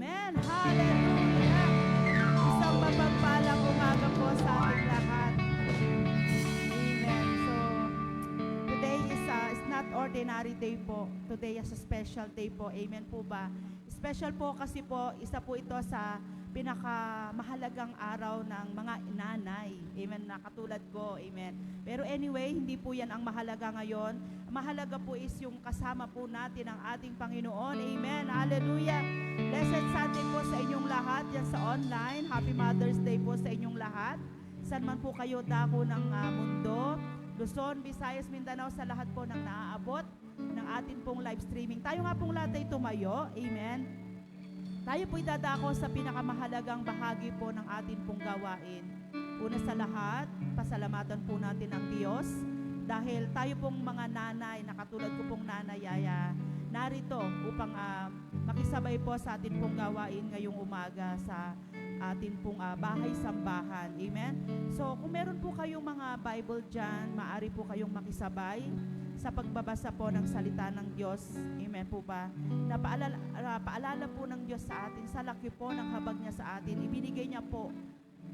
Amen. Hallelujah. Isang mapagpalang umaga po sa ating lahat. Amen. So, today is not ordinary day po. Today is a special day po. Amen po ba? Special po kasi po, isa po ito sa pinakamahalagang araw ng mga nanay. Amen, na katulad ko. Amen. Pero anyway, hindi po yan ang mahalaga ngayon. Mahalaga po is yung kasama po natin ang ating Panginoon. Amen. Hallelujah. Blessed Sunday po sa inyong lahat yan sa online. Happy Mother's Day po sa inyong lahat. Saan man po kayo dako ng mundo. Luzon, Visayas, Mindanao, sa lahat po ng naaabot ng atin pong live streaming. Tayo nga pong lahat ay tumayo. Amen. Tayo po'y dadako sa pinakamahalagang bahagi po ng atin pong gawain. Una sa lahat, pasalamatan po natin ang Diyos dahil tayo pong mga nanay, na katulad ko pong nanay ay narito upang makisabay po sa atin pong gawain ngayong umaga sa atin pong bahay-sambahan. Amen? So, kung meron po kayong mga Bible dyan, maaari po kayong makisabay sa pagbabasa po ng salita ng Diyos. Amen po ba? Paalala po ng Diyos sa atin, sa laki po ng habag niya sa atin, ibinigay niya po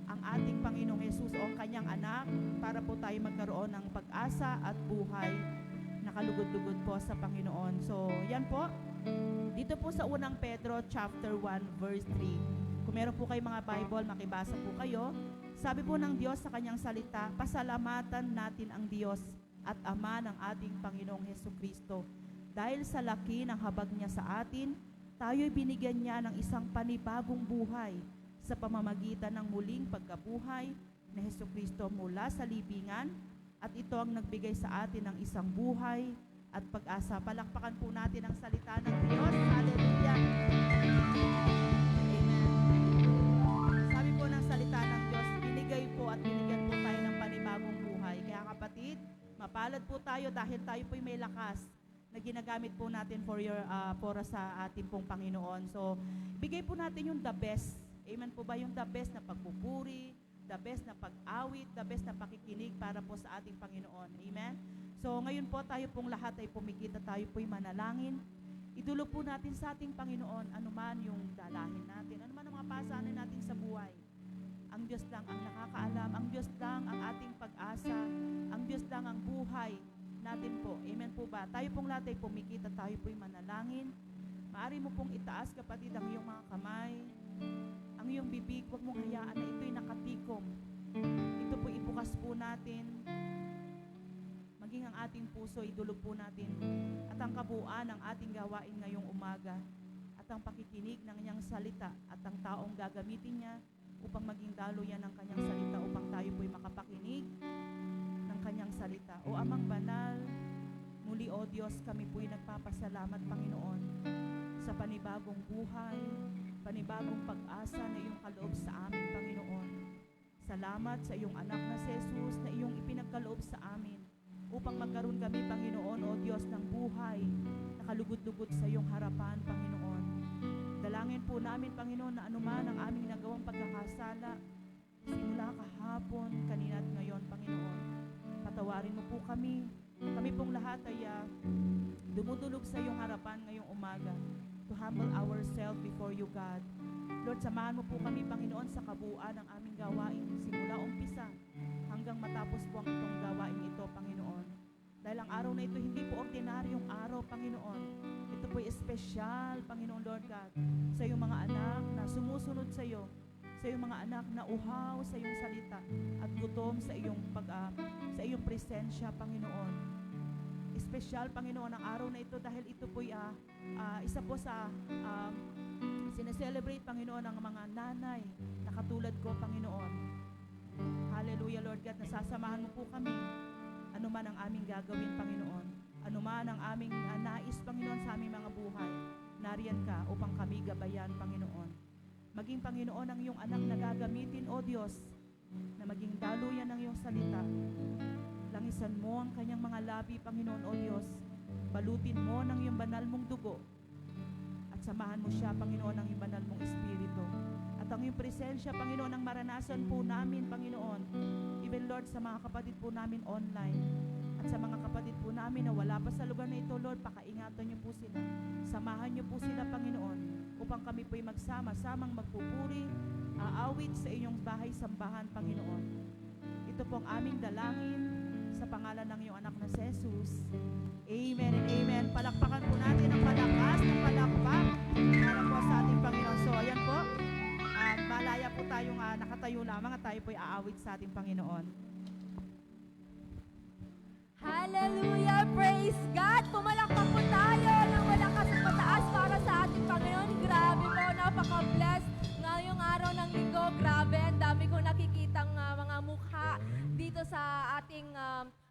ang ating Panginoong Hesus o ang kanyang anak para po tayo magkaroon ng pag-asa at buhay na kalugod-lugod po sa Panginoon. So, yan po. Dito po sa unang Pedro chapter 1 verse 3. Kung meron po kayong mga Bible, makibasa po kayo. Sabi po ng Diyos sa kanyang salita, pasalamatan natin ang Diyos at Ama ng ating Panginoong Hesukristo. Dahil sa laki ng habag niya sa atin, tayo'y binigyan niya ng isang panibagong buhay sa pamamagitan ng muling pagkabuhay ni Hesukristo mula sa libingan, at ito ang nagbigay sa atin ng isang buhay at pag-asa. Palakpakan po natin ang salita ng Diyos. Hallelujah. Amen. Sabi po ng salita ng Diyos, binigay po at binigyan po tayo ng panibagong buhay. Kaya kapatid, mapalad po tayo dahil tayo po'y may lakas na ginagamit po natin para sa ating pong Panginoon. So, bigay po natin yung the best. Amen po ba? Yung the best na pagpupuri, the best na pag-awit, the best na pakikinig para po sa ating Panginoon. Amen? So, ngayon po tayo pong lahat ay pumikita, tayo po'y manalangin. Idulog po natin sa ating Panginoon anuman yung dalahin natin, anuman ang mga pasanin natin sa buhay. Ang Diyos lang ang nakakaalam, ang Diyos lang ang ating pag-asa, ang Diyos lang ang buhay natin po. Amen po ba? Tayo pong lahat ay pumikita, tayo po'y manalangin. Maari mo pong itaas, kapatid, ang iyong mga kamay, ang iyong bibig, huwag mong hayaan na ito'y nakatikom. Ito po ibukas po natin, maging ang ating puso, idulog po natin, at ang kabuuan ng ating gawain ngayong umaga, at ang pakikinig ng kanyang salita, at ang taong gagamitin niya upang maging daluyan ng kanyang salita, upang tayo po'y makapakinig ng kanyang salita. O Amang Banal, muli o Diyos, kami po'y nagpapasalamat, Panginoon, sa panibagong buhay, panibagong pag-asa na iyong kaloob sa amin, Panginoon. Salamat sa iyong anak na si Jesus na iyong ipinagkaloob sa amin upang magkaroon kami, Panginoon, o Diyos, ng buhay na kalugod-lugod sa iyong harapan, Panginoon. Dalangin po namin, Panginoon, na anuman ang aming nagawang pagkakasala, simula kahapon, kanina at ngayon, Panginoon, patawarin mo po kami. Kami pong lahat ay dumudulog sa iyong harapan ngayong umaga to humble ourselves before you, God. Lord, samahan mo po kami, Panginoon, sa kabuuan ng aming gawain, simula umpisa hanggang matapos po ang itong gawain ito, Panginoon. Dahil ang araw na ito, hindi po ordinaryong araw, Panginoon. Ito po ay espesyal, Panginoon Lord God, sa iyong mga anak na sumusunod sa iyo, sa iyong mga anak na uhaw sa iyong salita at gutom sa iyong presensya, Panginoon. Espesyal, Panginoon, ang araw na ito dahil ito po'y isa po sa sineselebrate, Panginoon, ng mga nanay na katulad ko, Panginoon. Hallelujah, Lord God, nasasamahan mo po kami anuman ang aming gagawin, Panginoon. Anuman ang aming nais, Panginoon, sa aming mga buhay. Nariyan ka upang kami gabayan, Panginoon. Maging, Panginoon, ang iyong anak na gagamitin, O Diyos, na maging daluyan ng iyong salita. Langisan mo ang kanyang mga labi, Panginoon, O Diyos. Balutin mo ng iyong banal mong dugo. At samahan mo siya, Panginoon, ng iyong banal mong espiritu. At ang iyong presensya, Panginoon, ang maranasan po namin, Panginoon. Even, Lord, sa mga kapatid po namin online. At sa mga kapatid po namin na wala pa sa lugar na ito, Lord, pakaingatan niyo po sila. Samahan niyo po sila, Panginoon, upang upang kami po'y magsama-samang magpupuri, aawit sa inyong bahay-sambahan, Panginoon. Ito po ang aming dalangin sa pangalan ng iyong anak na si Jesus. Amen and amen. Palakpakan po natin ang palakas ng palakpak para po sa ating Panginoon. So, ayan po. Malaya po tayong nakatayo lamang at tayo po'y aawit sa ating Panginoon. Hallelujah! Praise God! Pumalakpak po tayo ng malakas at mataas para sa ating Panginoon. Grabe po, napaka-bless ngayong araw ng linggo. Grabe, ang dami ko nakikitang mga mukha dito sa ating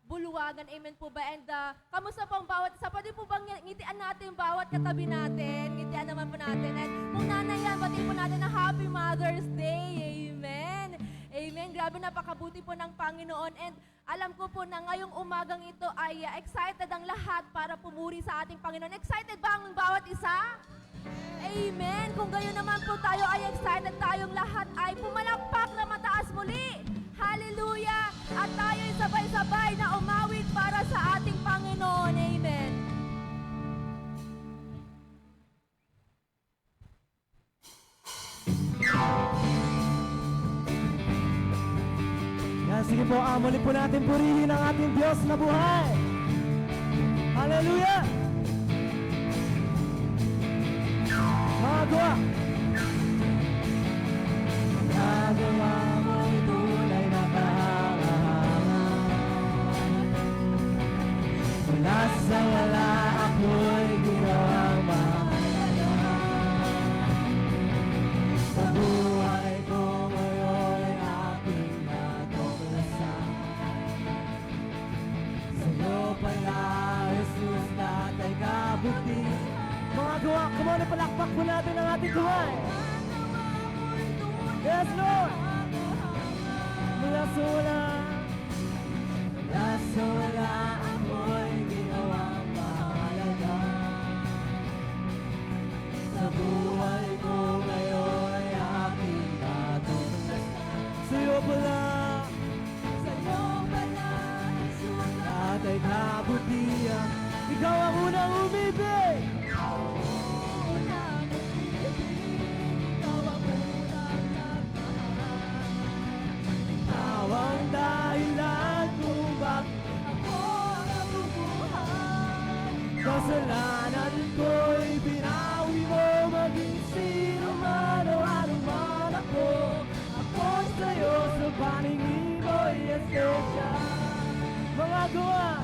buluwagan. Amen po ba? And kamusta po ang bawat isa? Pwede po bang ngitian natin yung bawat katabi natin? Ngitian naman po natin. And kung nanay yan, batiin po natin na Happy Mother's Day. Amen! Amen. Grabe, napakabuti po ng Panginoon. And alam ko po na ngayong umagang ito ay excited ang lahat para pumuri sa ating Panginoon. Excited ba ang bawat isa? Amen. Kung gayon naman po tayo ay excited, tayong lahat ay pumalakpak na mataas muli. Hallelujah! At tayo ay sabay-sabay na umawit para sa ating Panginoon. Amen. Yan, sige po, muli po natin purihin ang ating Diyos na buhay. Hallelujah! Mga gawa! Nagawa mo'y tunay na kahanga. Mula sa wala ako'y ginawang mahalaga. Sa buhay ko ngayon aking natuklasan. Sa'yo pala, Jesus, natay kabuti. Mga gawa, come on, palakpak po natin ang ating buhay. Yes, Lord! Mula sa wala, mula sa wala, ako'y ginawang mahalaga. Sa buhay ko ngayon, aking natuklasan. Sa'yo pala, Jesus, natay kabutihan. Ikaw ang unang umibig. Ang dahilan kung bakit ako nabubuhay. Kasalanan ko'y binawi mo, maging sino man o anuman ako. Ako'y sa'yo sa paningin mo'y espesyal. Mga gawa,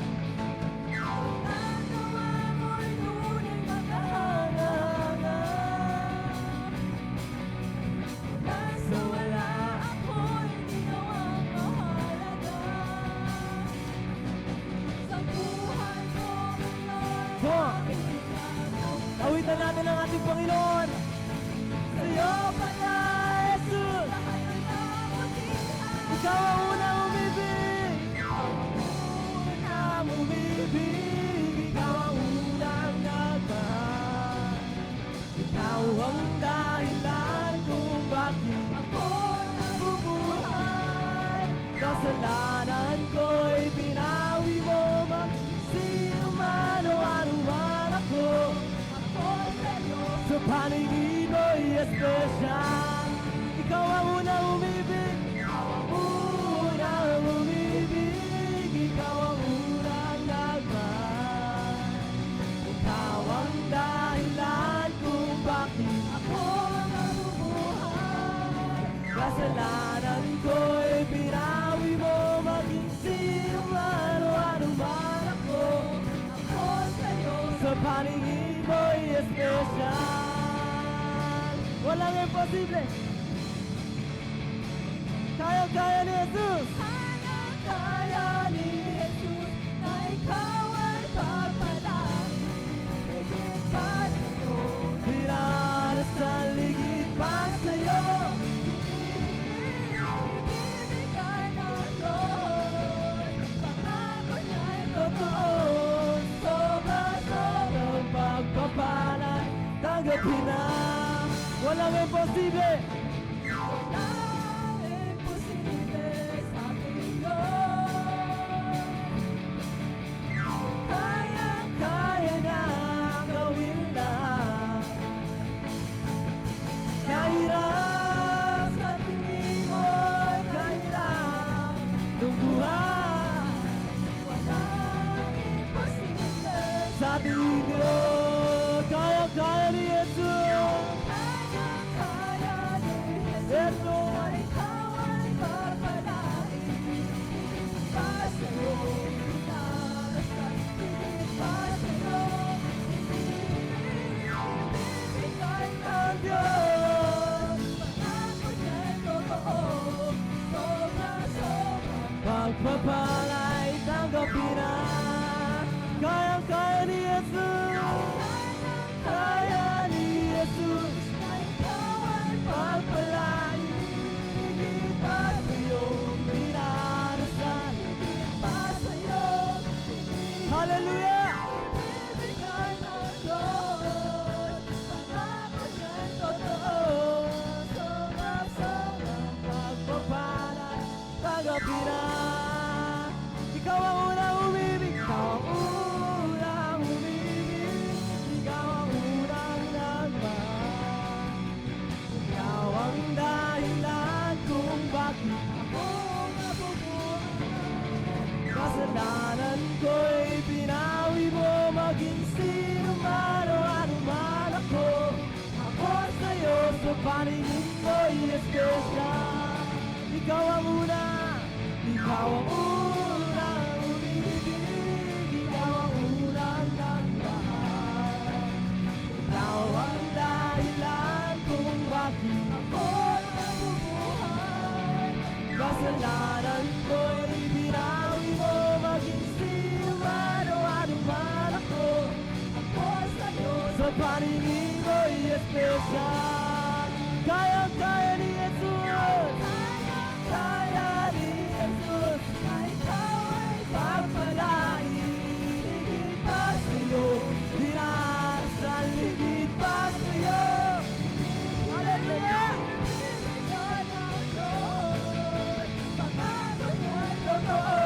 mo'y tunay magahanga-hanga. Sa wala ako'y ginawang mahalaga. Sa buhay ko ngayon, awitan natin ang ating Panginoon. Sa'yo pala, Jesus, ikaw ang unang umibig. Unang umibig, ikaw ang unang nagmahal. Ikaw ang dahilan kung bakit ako nabubuhay. Kasalanan ko'y binawi mo, sino man o anuman ako. Ako'y sa'yo sa paningin mo'y espesyal. Ikaw ang unang umibig, unang umibig. Ikaw ang unang nagmahal. Ikaw ang dahilan kung bakit ako nabubuhay. Kasalanan ko'y binawi mo, maging sino man o anuman ako. Ako sa'yo sa paningin mo'y espesyal. Walang imposible. Kaya-kaya ni Jesus. Kaya-kaya ni Jesus na ikaw ay pagpalain. Pinaras sa ligid pa sa'yo. Ibibigay ng Lord. Pangako niya'y totoo. Sobra-sobrang pagpapalan. Tanggapin na. Walang imposible. Walang imposible sa ating Diyos. Kaya-kaya na gawin lang. hirap sa tingin mo'y kailangan ng buhay. Walang imposible. Sa tingin ko, kaya-kaya ni Jesus. Kaya ni Jesus. Ito Ay ikaw ay papalain. Pa sa'yo, pinarasal. Higit pa sa'yo, ibibigay ng Diyos. Pangako niya'y totoo. Sobra-sobra. pagpapala'y tanggapin na. Kaya-kaya ni Jesus. Kaya ni Jesus. Na ikaw ay Pagpalain, higit pa sa'yo, pinarasal. pa sa'yo. Hallelujah! Ibibigay ng Diyos. Pangako niya'y totoo. Sobra-sobrang Pagpapala'y tanggapin na. Ikaw ang unang umibig, ikaw ang unang umibig, ikaw ang unang nagmahal. Ikaw ang dahilan kung bakit ako nabubuhay. Kasalanan ko'y binawi mo, maging sino man o ano man ako. Ako sa'yo sa paningin mo'y espesyal. Ikaw ang una, ikaw ang unang umibig, ikaw ang unang nagmahal. Ikaw ang dahilan kung bakit ako nabubuhay. Kasalanan ko'y binawi mo, maging sino man o ano man ako. Ako sa'yo sa paningin mo'y espesyal. Kaya-kaya ni Jesus. Kaya ni Jesus. na ikaw ay Pagpalain, higit pa sa'yo, dinasal, higit pa sa'yo. Hallelujah! ibibigay ng Diyos. Pangako niya'y Totoo,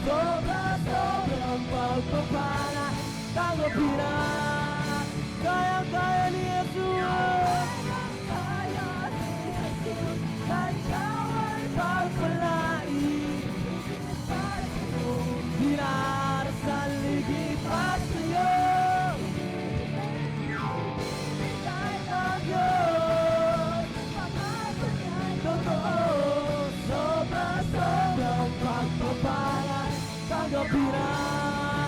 sobra-sobrang pagpapala, tanggapin na. Kaya-kaya ni Jesus. kaya ni Jesus. Na ikaw ay pagpalain, Pa sa'yo. dinasal, higit pa sa'yo. Ibibigay Ng Diyos. pangako niya'y Totoo, sobra-sobrang pagpapala, tanggapin na.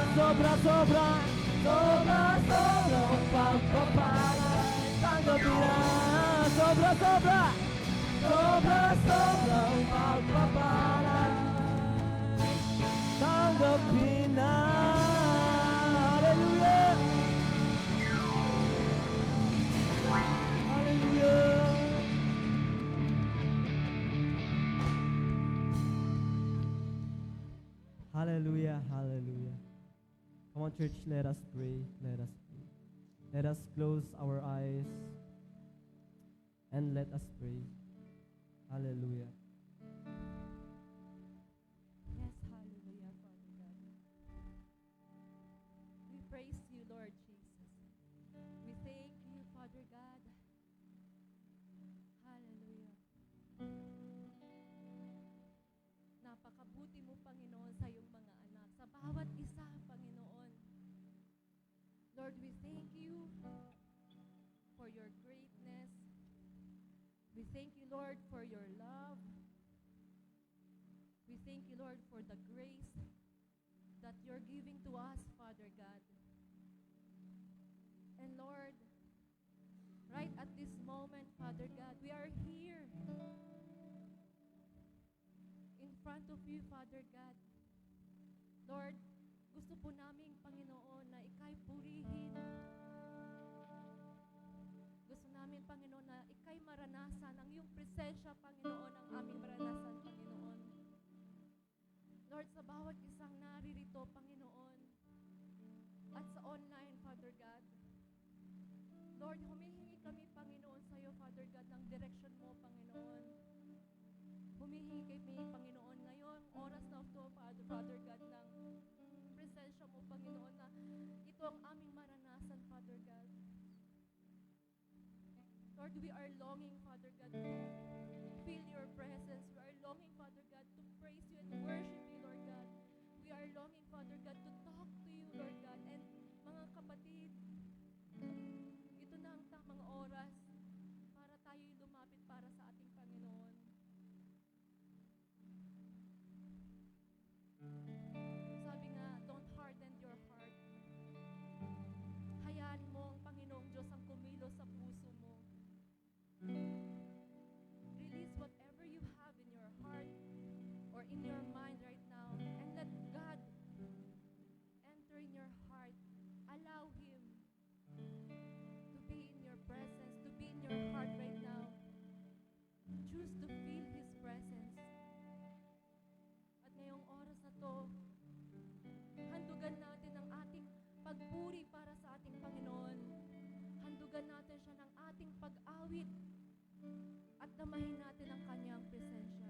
Sobra-sobrang pagpapala, tanggapin na. Sobra-sobra, sobra-sobrang pagpapala, tanggapin na. Hallelujah! Hallelujah! Hallelujah, hallelujah. Come on, church, let us pray. Let us pray. Let us close our eyes and let us pray. Hallelujah. Yes, hallelujah, Father God. We praise you, Lord Jesus. We thank you, Father God. Hallelujah. Napakabuti mo, Panginoon, sa iyong mga anak. Sa bawat isa, Panginoon. Lord, we thank you for your greatness. We thank you, Lord, for your love. We thank you, Lord, for the grace that you're giving to us, Father God. And Lord, right at this moment, Father God, we are here in front of you, Father God. Lord, gusto po namin, Panginoon, na ika'y purihin. Gusto namin, Panginoon, na ika'y maranasan ang iyong presensya, Panginoon, ang aming maranasan, Panginoon. Lord, sa bawat isang naririto, Panginoon, at sa online, Father God, Lord, humihingi kami, Panginoon, sa iyo, Father God, ng direction mo, Panginoon. Humihingi kami, Panginoon, ngayon, oras na ito, Father God, ng presensya mo, Panginoon, na ito ang aming maranasan, Father God. Lord, Lord, we are longing, Father God, to feel your presence. We are longing, Father God, to praise you and worship you, Lord God. We are longing, Father God, to talk to you, Lord God. And mga kapatid, ito na ang tamang oras para tayo'y lumapit para sa ating Panginoon. Sabi nga, don't harden your heart. Hayaan mo ang Panginoong Diyos ang kumilos sa puso mo. Release whatever you have in your heart or in your mind right now and let God enter in your heart. Allow Him to be in your presence, to be in your heart right now. Choose to feel His presence. At ngayong oras na to, handugan natin ang ating pagpuri para sa ating Panginoon. Handugan natin siya ng ating pag-awit at damahin natin ang kanyang presensya.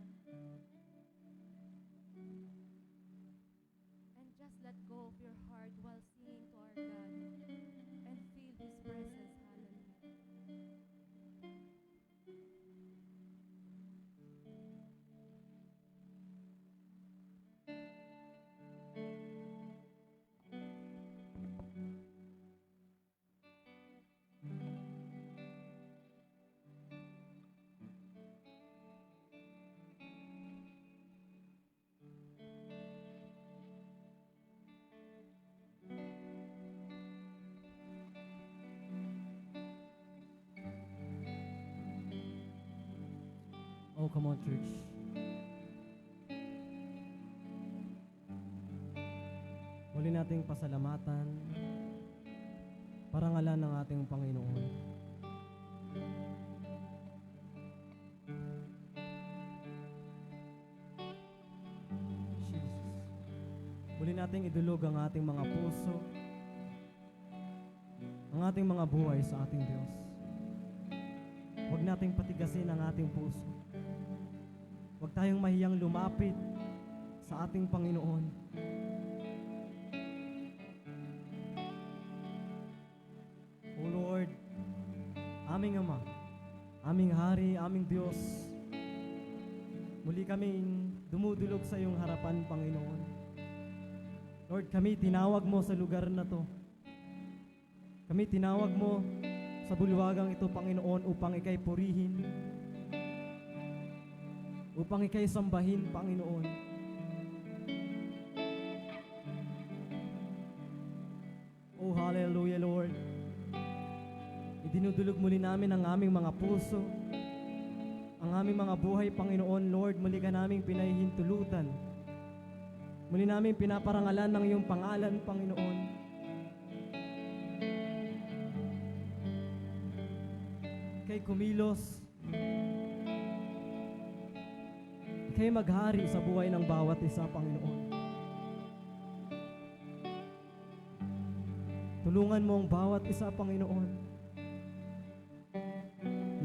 And just let go of your heart while singing to our God and feel His presence. Hallelujah. Oh, come on, church. Muli nating pasalamatan, parangalan ng ating Panginoon. Jesus. Muli nating idulog ang ating mga puso, ang ating mga buhay sa ating Diyos. Huwag nating patigasin ang ating puso. Huwag tayong mahiyang lumapit sa ating Panginoon. O Lord, aming Ama, aming Hari, aming Diyos, muli kaming dumudulog sa iyong harapan, Panginoon. Lord, kami tinawag mo sa lugar na to. Kami tinawag mo sa bulwagang ito, Panginoon, upang ikay purihin, upang ikay sambahin, Panginoon. Oh, hallelujah, Lord. Idinudulog muli namin ang aming mga puso, ang aming mga buhay, Panginoon. Lord, muli ka naming pinahihintulutan. Muli namin pinaparangalan ng iyong pangalan, Panginoon. Ika'y kumilos, ika'y maghari sa buhay ng bawat isa, Panginoon. Tulungan mo ang bawat isa, Panginoon,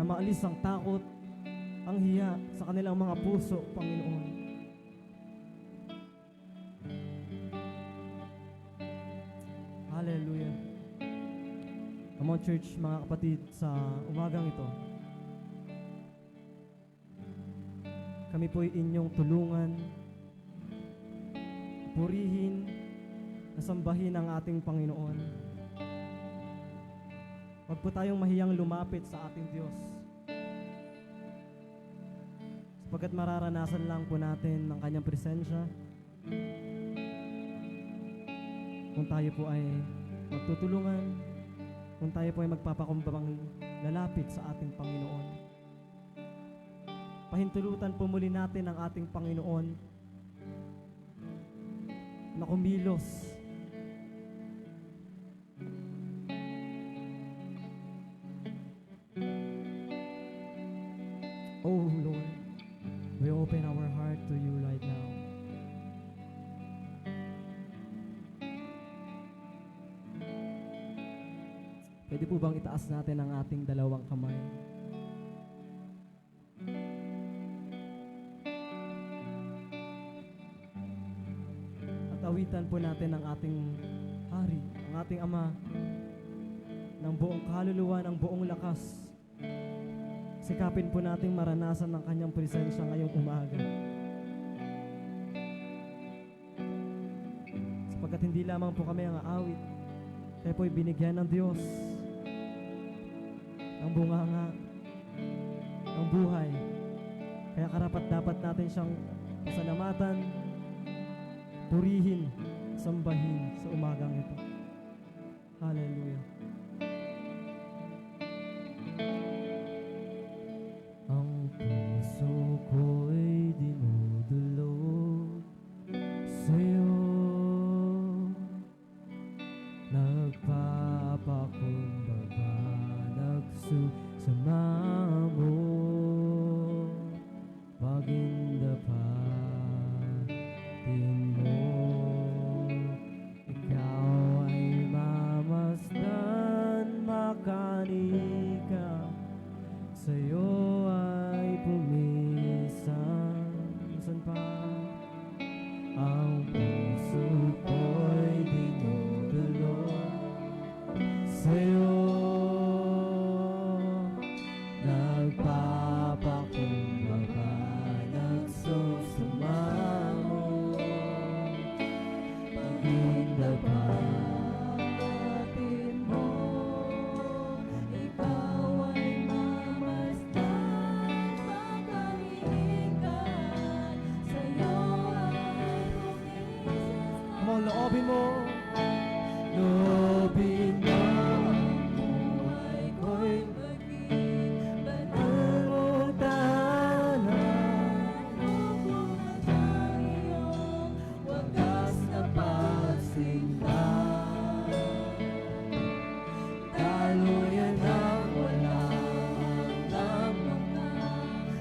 na maalis ang takot, ang hiya sa kanilang mga puso, Panginoon. Hallelujah. Come on, church, mga kapatid, sa umagang ito, kami po'y inyong tulungan, purihin, nasambahin ang ating Panginoon. Huwag po tayong mahiyang lumapit sa ating Diyos, sapagkat mararanasan lang po natin ang kanyang presensya kung tayo po ay magtutulungan, kung tayo po ay magpapakumbabang lalapit sa ating Panginoon. Pahintulutan po muli natin ang ating Panginoon na kumilos Oh Lord, we open our heart to you right now. Pwede po bang itaas natin ang ating dalawang kamay? At awitan po natin ang ating Hari, ang ating Ama, ng buong kaluluwa, ng buong lakas, sikapin po nating maranasan ng kanyang presensya ngayong umaga. Sapagkat hindi lamang po kami ang aawit, kaya po'y binigyan ng Diyos ng bunganga, ng buhay. Kaya karapat dapat natin siyang pasalamatan, purihin, sambahin sa umagang ito. Hallelujah. Ang puso ko'y dinudulog sa'yo, nagpapakumbaba, nagsusama mo, pagindapatin mo. Ikaw ay mamasdan, makanika, sa'yo ay pumisan. Saan pa? Ang puso ko'y dinudulog sa'yo, nagpapakumbaba, nagsusuma mo, pagindapatin mo. Ikaw ay mamasdan, makalikan, sa'yo ay pumisan. Come on, loobin mo. Loobin mo ang buhay ko'y maging panangutanan. Lubog ang iyong wagas na pagsinta. Daluyan ang walang hanggang mga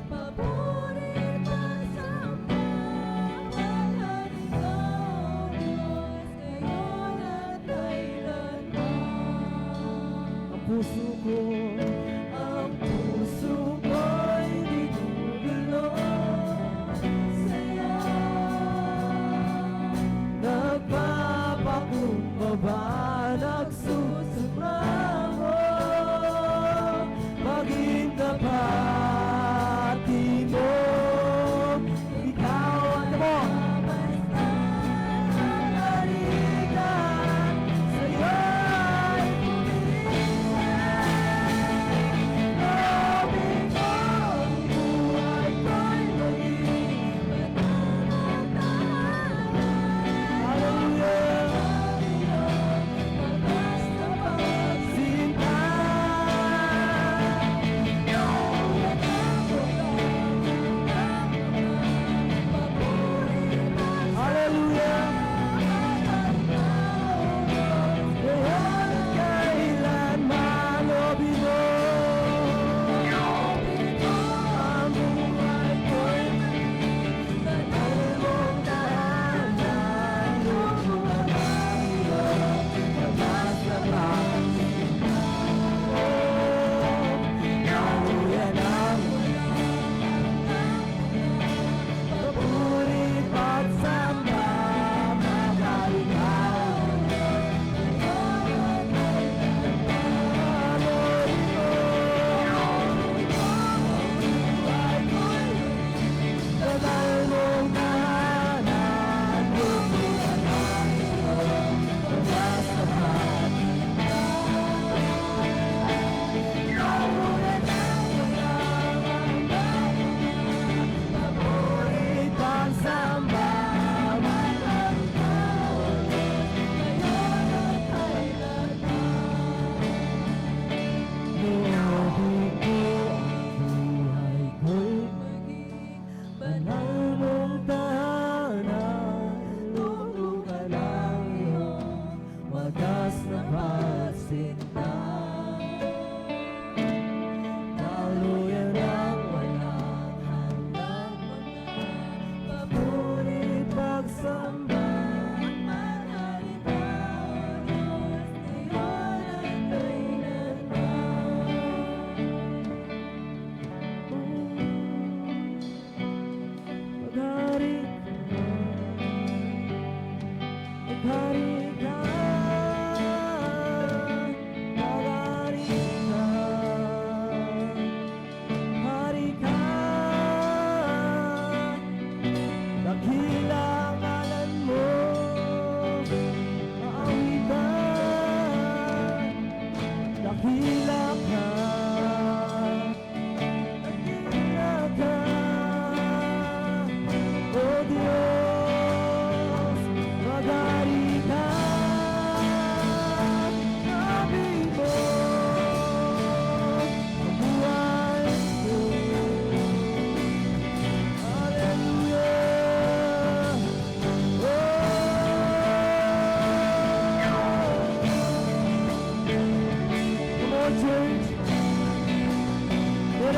paboritang samba. Mahal ikaw, Diyos, ngayon at kailanman. Ang puso ko'y dinudulog sa'yo, nagpapakumbaba, nagsusumamo, pagindapatin mo. Ikaw ang malaligan, sa'yo ay pumisan.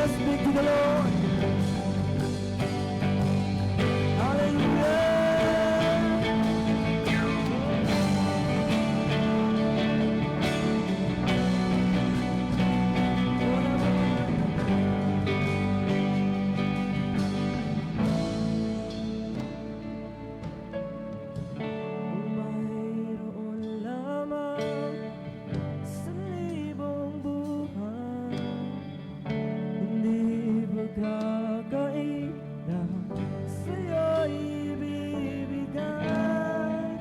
speak to the Lord. Mayroon lamang sa libong buhay, hindi pagkakaila sa'yo'y ibibigay.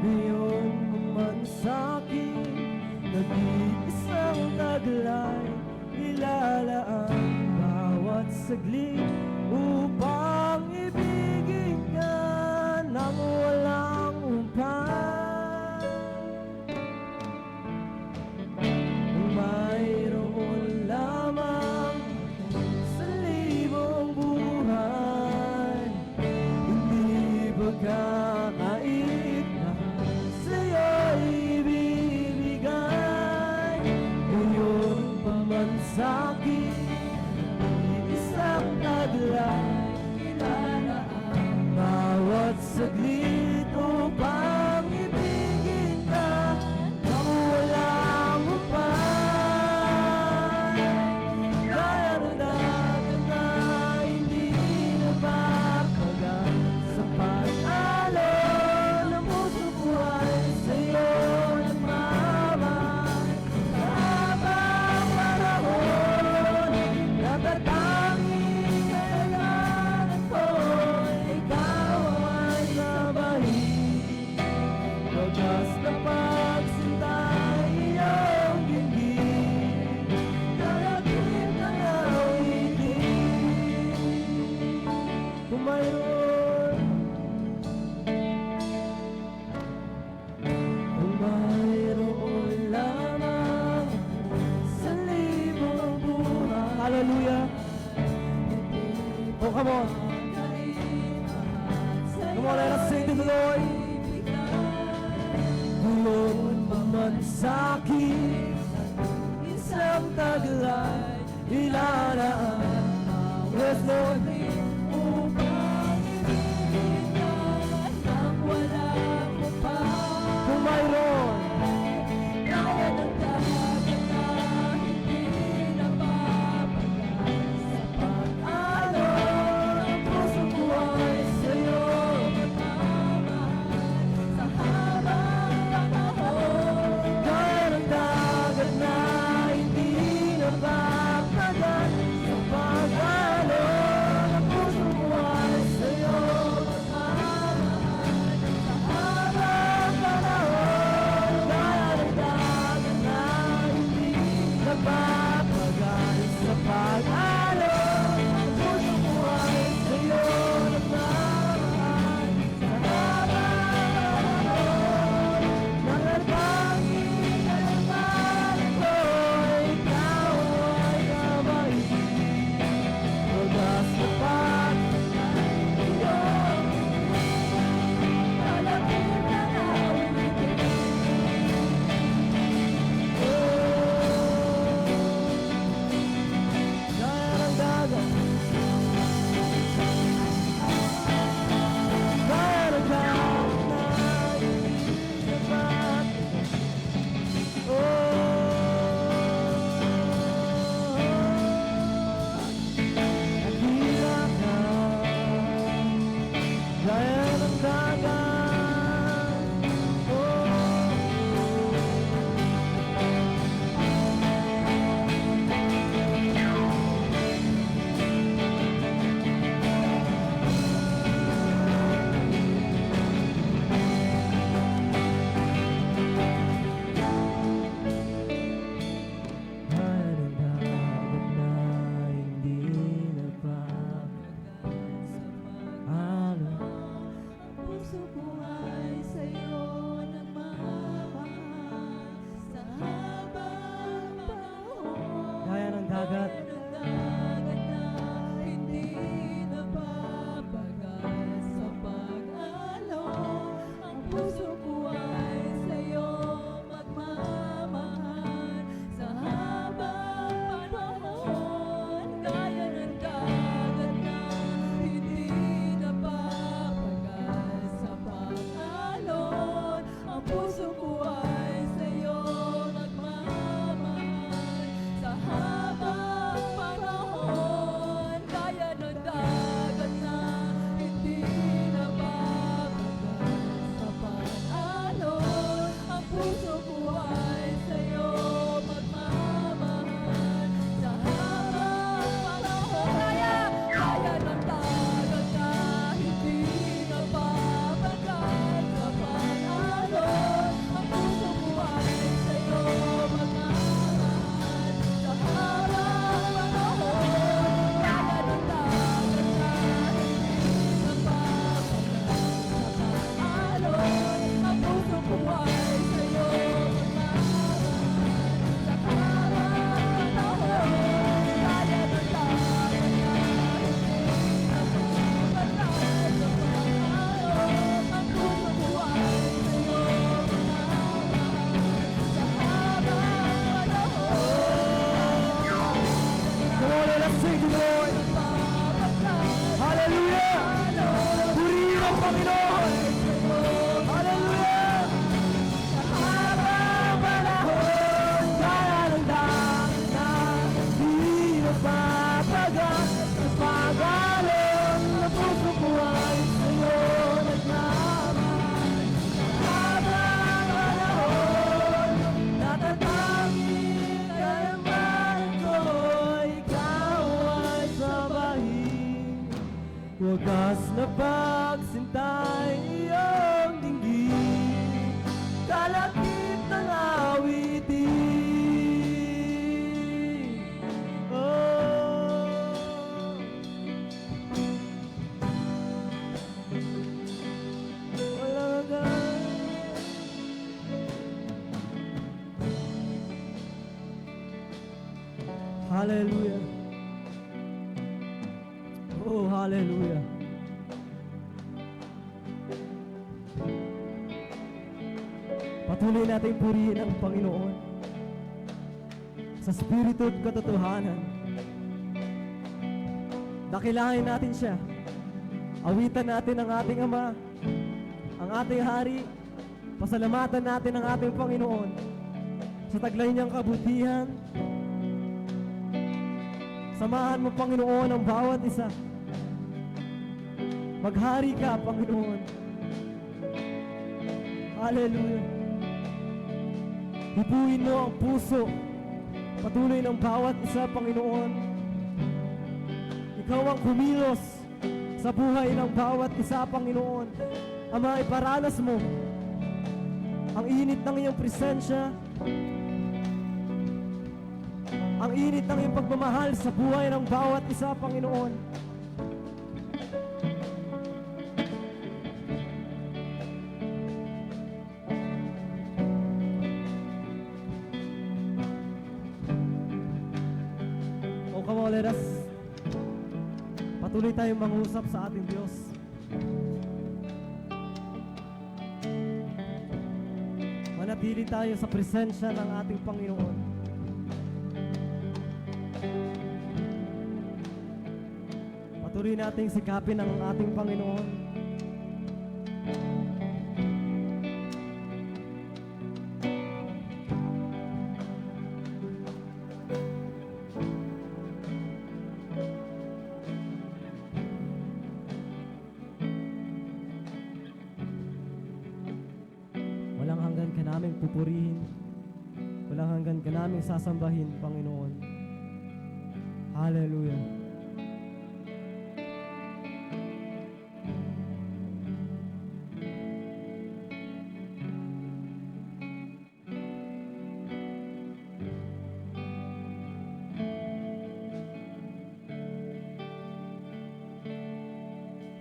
Ngayon man sa'kin, nag-iisang taglay, ilalaan bawat saglit upang ibigin ka nang walang umpan. Mayroon lamang sa libong buhay, hindi pagkakait na sa'yo'y ibibigay. Ngayon pa man sa'kin, isang taglay, ilalaan bawat saglit upang ibigin ka nang walang upay. Kaya ng dagat na hindi napapagal, sa pag-alon ng pusong buhay sa'yo nagmamahal. Sa habang panahon, natatanging kailangan ko, ikaw ay sabahin. Wagas na pagsintay iyong dinggin, kalagit ng awitin. Kung mayroon lamang sa libong buhay. Hallelujah. Oh, come on. Come on, let us sing to the Lord. Ngayon pa man sa'kin, isang taglay, ilalaan. Yes, Lord. Upang ibigin ka nang walang upay. Kung mayroon, kaya ng dagat na hindi napapagal, sa pag-alon ng pusong buhay sa'yo nagmamahal. Sa habang panahon, kaya ng dagat na hindi napapagal, sa pag-alon let's sing to the Lord. Hallelujah! Purihin ang Panginoon! Hallelujah! Habang panahon, kaya ng dangin na di magpapagat. Sa pag-alon na puso ko ay sa'yo naglaman. Habang panahon, natatangin kayamanan ko, ikaw ay sabahin. Wagas na pagsintay iyong dinggin, kalakip ng awitin. Oh. Walang hanggan. Hallelujah. Oh, hallelujah. Patuloy natin purihin ang Panginoon sa spirito at katotohanan. Dakilahin natin siya. Awitan natin ang ating Ama, ang ating Hari. Pasalamatan natin ang ating Panginoon sa taglay niyang kabutihan. Samahan mo, Panginoon, ang bawat isa. Maghari ka, Panginoon. Hallelujah. Hipuin mo ang puso patuloy ng bawat isa, Panginoon. Ikaw ang kumilos sa buhay ng bawat isa, Panginoon. Ama, iparanas mo ang init ng iyong presensya, ang init ng iyong pagmamahal sa buhay ng bawat isa, Panginoon. O come on, let us patuloy tayong mangusap sa ating Diyos. Manatili tayo sa presensya ng ating Panginoon. Patuloy nating sikapin ang ating Panginoon. Walang hanggan ka naming pupurihin. Walang hanggan ka naming sasambahin, Panginoon. Hallelujah.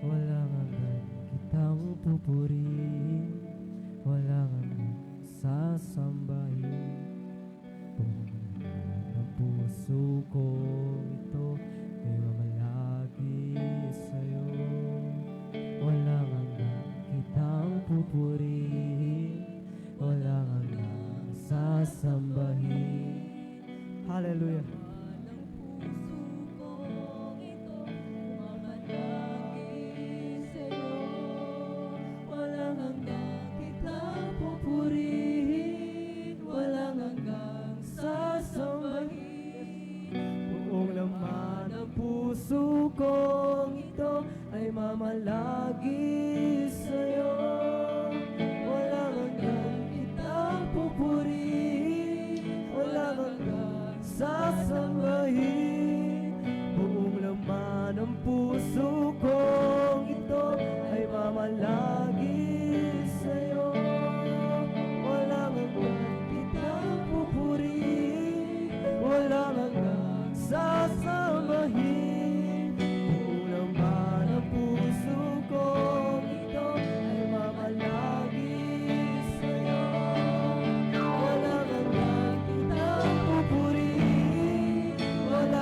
Walang hanggan kitang pupurihin, walang hanggan sasambahin. Ang puso ko ito ay mamalagi sa'yo. Walang hanggan kitang pupurihin, walang hanggan sasambahin. Hallelujah. Puso kong ito ay mamalagi sa'yo. Walang hanggan kitang pupurihin, walang hanggan sasambahin. Buong laman ng puso kong ito ay mamalagi sa'yo. Walang hanggan kitang pupurihin, walang hanggan sasambahin. Wala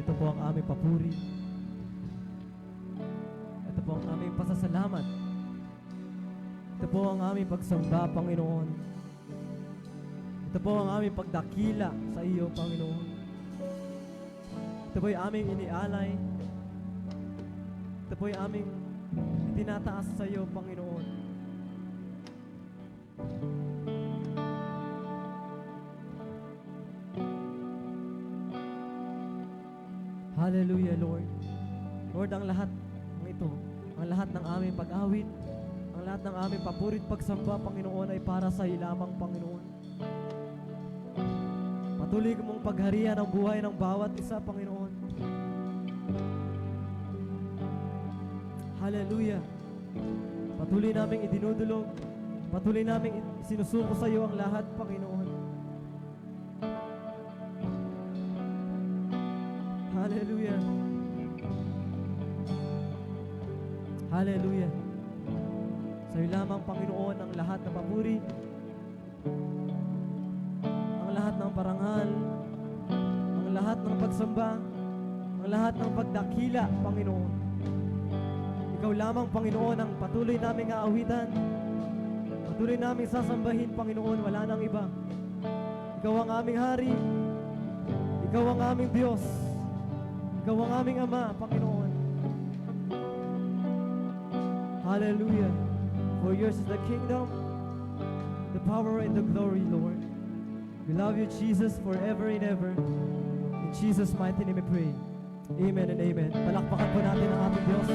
Panginoon, ito po ang aming papuri. Ito po ang aming pasasalamat. Ito po ang aming pagsamba, Panginoon. Ito po ang aming pagdakila sa iyo, Panginoon. Ito po yung aming inialay. Ito po yung aming itinataas sa iyo, Panginoon. Hallelujah, Lord. Lord, ang lahat ng ito, ang lahat ng aming pag-awit, ang lahat ng aming papurit pagsamba, Panginoon, ay para sa iyo lamang, Panginoon. Patuloy mong pagharian ang buhay ng bawat isa, Panginoon. Hallelujah. Patuloy naming idinudulog, patuloy naming sinusuko sa iyo ang lahat, Panginoon. Hallelujah. Hallelujah. Sa iyo lamang, Panginoon, ang lahat ng papuri, ang lahat ng parangal, ang lahat ng pagsamba, ang lahat ng pagdakila, Panginoon. Ikaw lamang, Panginoon, ang patuloy naming aawitan, patuloy naming sasambahin, Panginoon, wala nang iba. Ikaw ang aming hari, ikaw ang aming Diyos, ikaw ang aming Ama, Panginoon. Hallelujah. For yours is the kingdom, the power and the glory, Lord. We love you, Jesus, forever and ever. In Jesus' mighty name we pray. Amen and amen. Palakpakan po natin ang ating Diyos.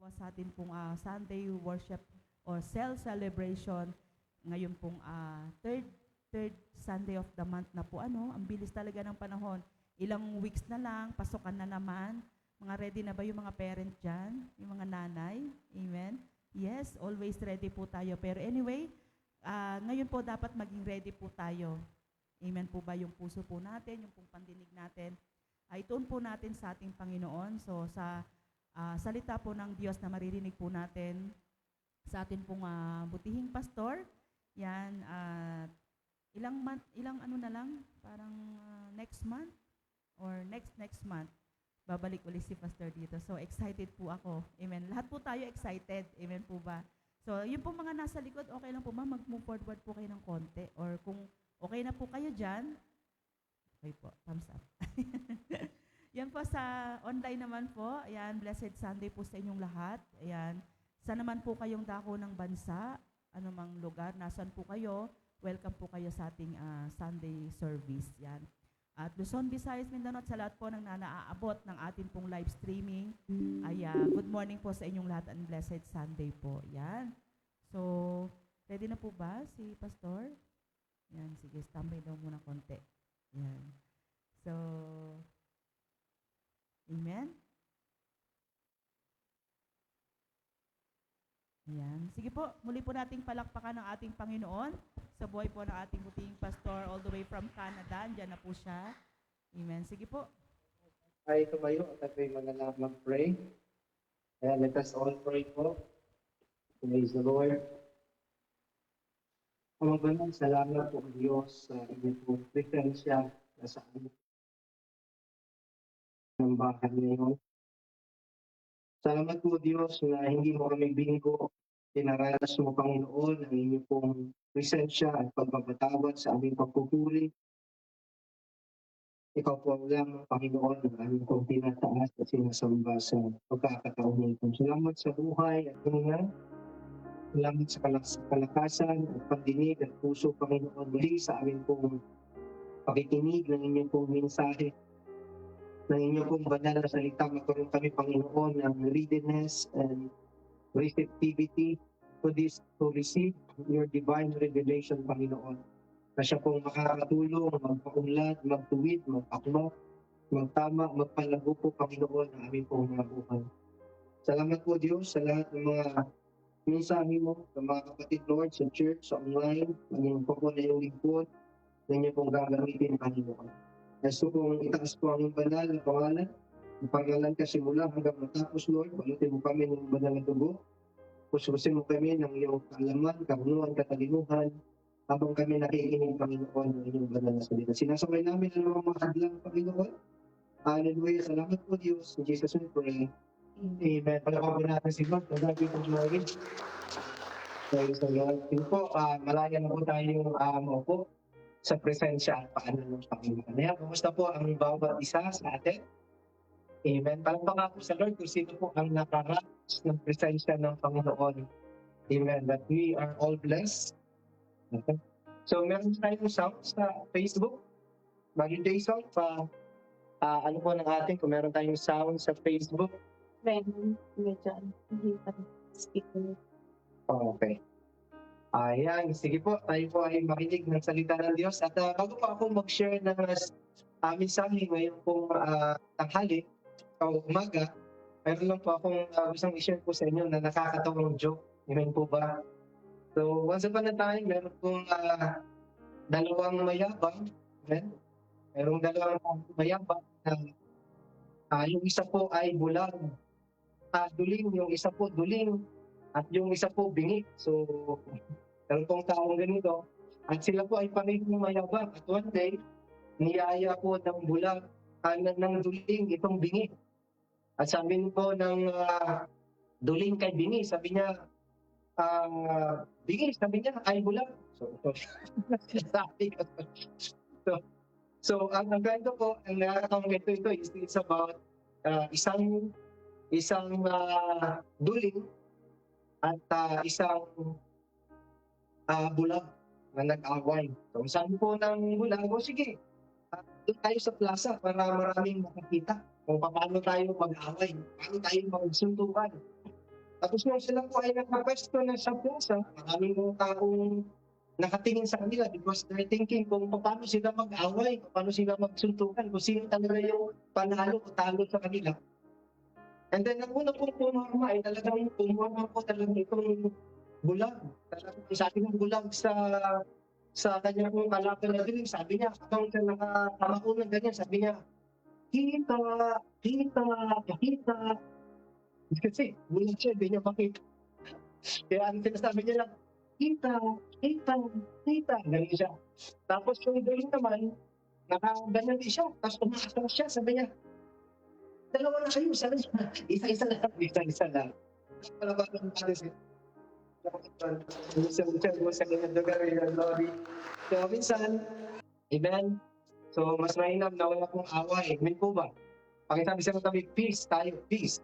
Po sa atin pong Sunday worship or cell celebration ngayon pong third Sunday of the month na po. Ang bilis talaga ng panahon. Ilang weeks na lang, pasukan na naman. Mga ready na ba yung mga parent dyan? Yung mga nanay? Amen? Yes, always ready po tayo. Pero anyway, ngayon po dapat maging ready po tayo. Amen po ba yung puso po natin, yung pong pandinig natin? Ay ituon po natin sa ating Panginoon. So sa salita po ng Diyos na maririnig po natin sa atin pong butihing pastor. Yan, ilang ano na lang, parang next month or next month, babalik ulit si pastor dito. So excited po ako. Amen. Lahat po tayo excited. Amen po ba? So yung po mga nasa likod, okay lang po ba? Mag-move forward po kayo ng konti. Or kung okay na po kayo dyan, okay po, thumbs up. Yan po sa online naman po. Ayan, blessed Sunday po sa inyong lahat. Ayan. Saan naman po kayong dako ng bansa, anumang lugar, nasan po kayo, welcome po kayo sa ating Sunday service. Yan. at Luzon, Visayas, Mindanao at sa lahat po ng naaabot ng ating pong live streaming. Ay, good morning po sa inyong lahat and blessed Sunday po. Yan. So, ready na po ba si Pastor? Yan, sige, standby daw muna konti. Yan. So, amen? Ayan. Sige po, muli po nating palakpakan ng ating Panginoon sa buhay po ng ating buting pastor all the way from Canada. Andiyan na po siya. Amen. Sige po. Tayo tumayo at ako'y manalangin mag-pray. And let us all pray po. Praise the Lord. Amang banal, salamat po Diyos sa inyong pong presensya na sa amin ng bahay ngayon. Salamat po Diyos na hindi mo kami binigo. Pinaranas mo Panginoon ang inyong pong presensya at pagpapatawad sa aming pagpupuri. Ikaw po ang lamang Panginoon ang aming pong tinataas at sinasamba sa pagkakataon nito. Salamat sa buhay at hininga. Salamat sa kalakasan at pandinig at puso Panginoon muli sa aming pong pakikinig ng inyong pong mensahe. Ng inyong pong banal na salita, magkaroon kami Panginoon ng readiness and receptivity to receive your divine revelation, Panginoon. Na siya pong makakatulong, magpaunlad, magtuwid, magpaklo, magtama, magpalago po, Panginoon, ng aming pong mga buhay. Salamat po, Diyos, sa lahat ng mga mensahe mo, ng mga kapatid, Lord, sa church, sa online, ng po na yung lingkod, na inyo pong gagamitin, Panginoon. Gusto kong itaas po ang banal na pangalan. Ang pangalan ka simula hanggang matapos, Lord. Balutin mo kami ng banal na dugo. Pususin mo kami ng iyong kaalaman, kabunuan, katalinuhan, habang kami nakikinig, Panginoon, ng inyong banal na salita. Sinasabay namin ang mga hadlang, Panginoon. Hallelujah. Salamat po, Diyos. In Jesus' we pray. Amen. Palakapin natin si Lord. Pagdabi po Lord. Praise the Lord. Yun po, malaya na po tayong maupo sa presensya at paanan ng Panginoon. Kaya, kumusta po ang bawat isa sa atin? Amen. Palakpakan po sa Lord kung sino po ang nakaranas ng presensya ng Panginoon. Amen. That we are all blessed. Okay. So, meron tayong sound sa Facebook. Bagay Jason, ano po ng ating kung meron tayong sound sa Facebook? Meron, medyo hindi pa speaker. Okay. Ayan, sige po, tayo po ay makinig ng salita ng Diyos. At bago pa ako mag-share ng mensahe ngayon pong tanghali o umaga, meron lang po akong gustong i-share po sa inyo na nakakatawang joke. Amen po ba? So, once upon a time, meron pong dalawang mayabang. Amen? Merong dalawang mayabang na yung isa po ay bulag. Duling, yung isa po duling. At yung isa po bingi. So, meron pong taong ganito. At sila po ay parehong mayabang. At one day, niyaya po ng bulag, ng duling itong bingi. At sabi po ng duling kay bingi, sabi niya, bingi, sabi niya, ay bulag. So, ang ganito po, ang nakakatawang ito is it's about isang duling at isang bulag na nag-away. So, sabi po ng bulag, sige, doon tayo sa plaza para maraming makakita kung paano tayo mag-away, paano tayo magsuntukan. Tapos nung sila po ay nakapwesto na sa plaza, maraming mga taong nakatingin sa kanila because they're thinking kung paano sila mag-away, paano sila magsuntukan, kung sino talaga yung panalo o talo sa kanila. And then, ang una pong pumama ay talagang pumama po talagang itong bulag. Talagang sabi ng bulag sa kanya pong kalaban na din, sabi niya, habang siya nakakamakunan ganyan, sabi niya, kita. Kasi, bulag siya, hindi niya makita. Kaya ang sinasabi niya lang, kita. Ganyan siya. Tapos yung duling naman, nakaganyan din siya. Tapos umakasal siya, sabi niya, dalawa na kayo, isa-isa lang. Para ba ng natin siya? Sa kanyang lugar, yung lobby. So, minsan, amen. So, mas mainam na wala pong away. Amen po ba? Pakisabi sa kami, peace tayo, peace.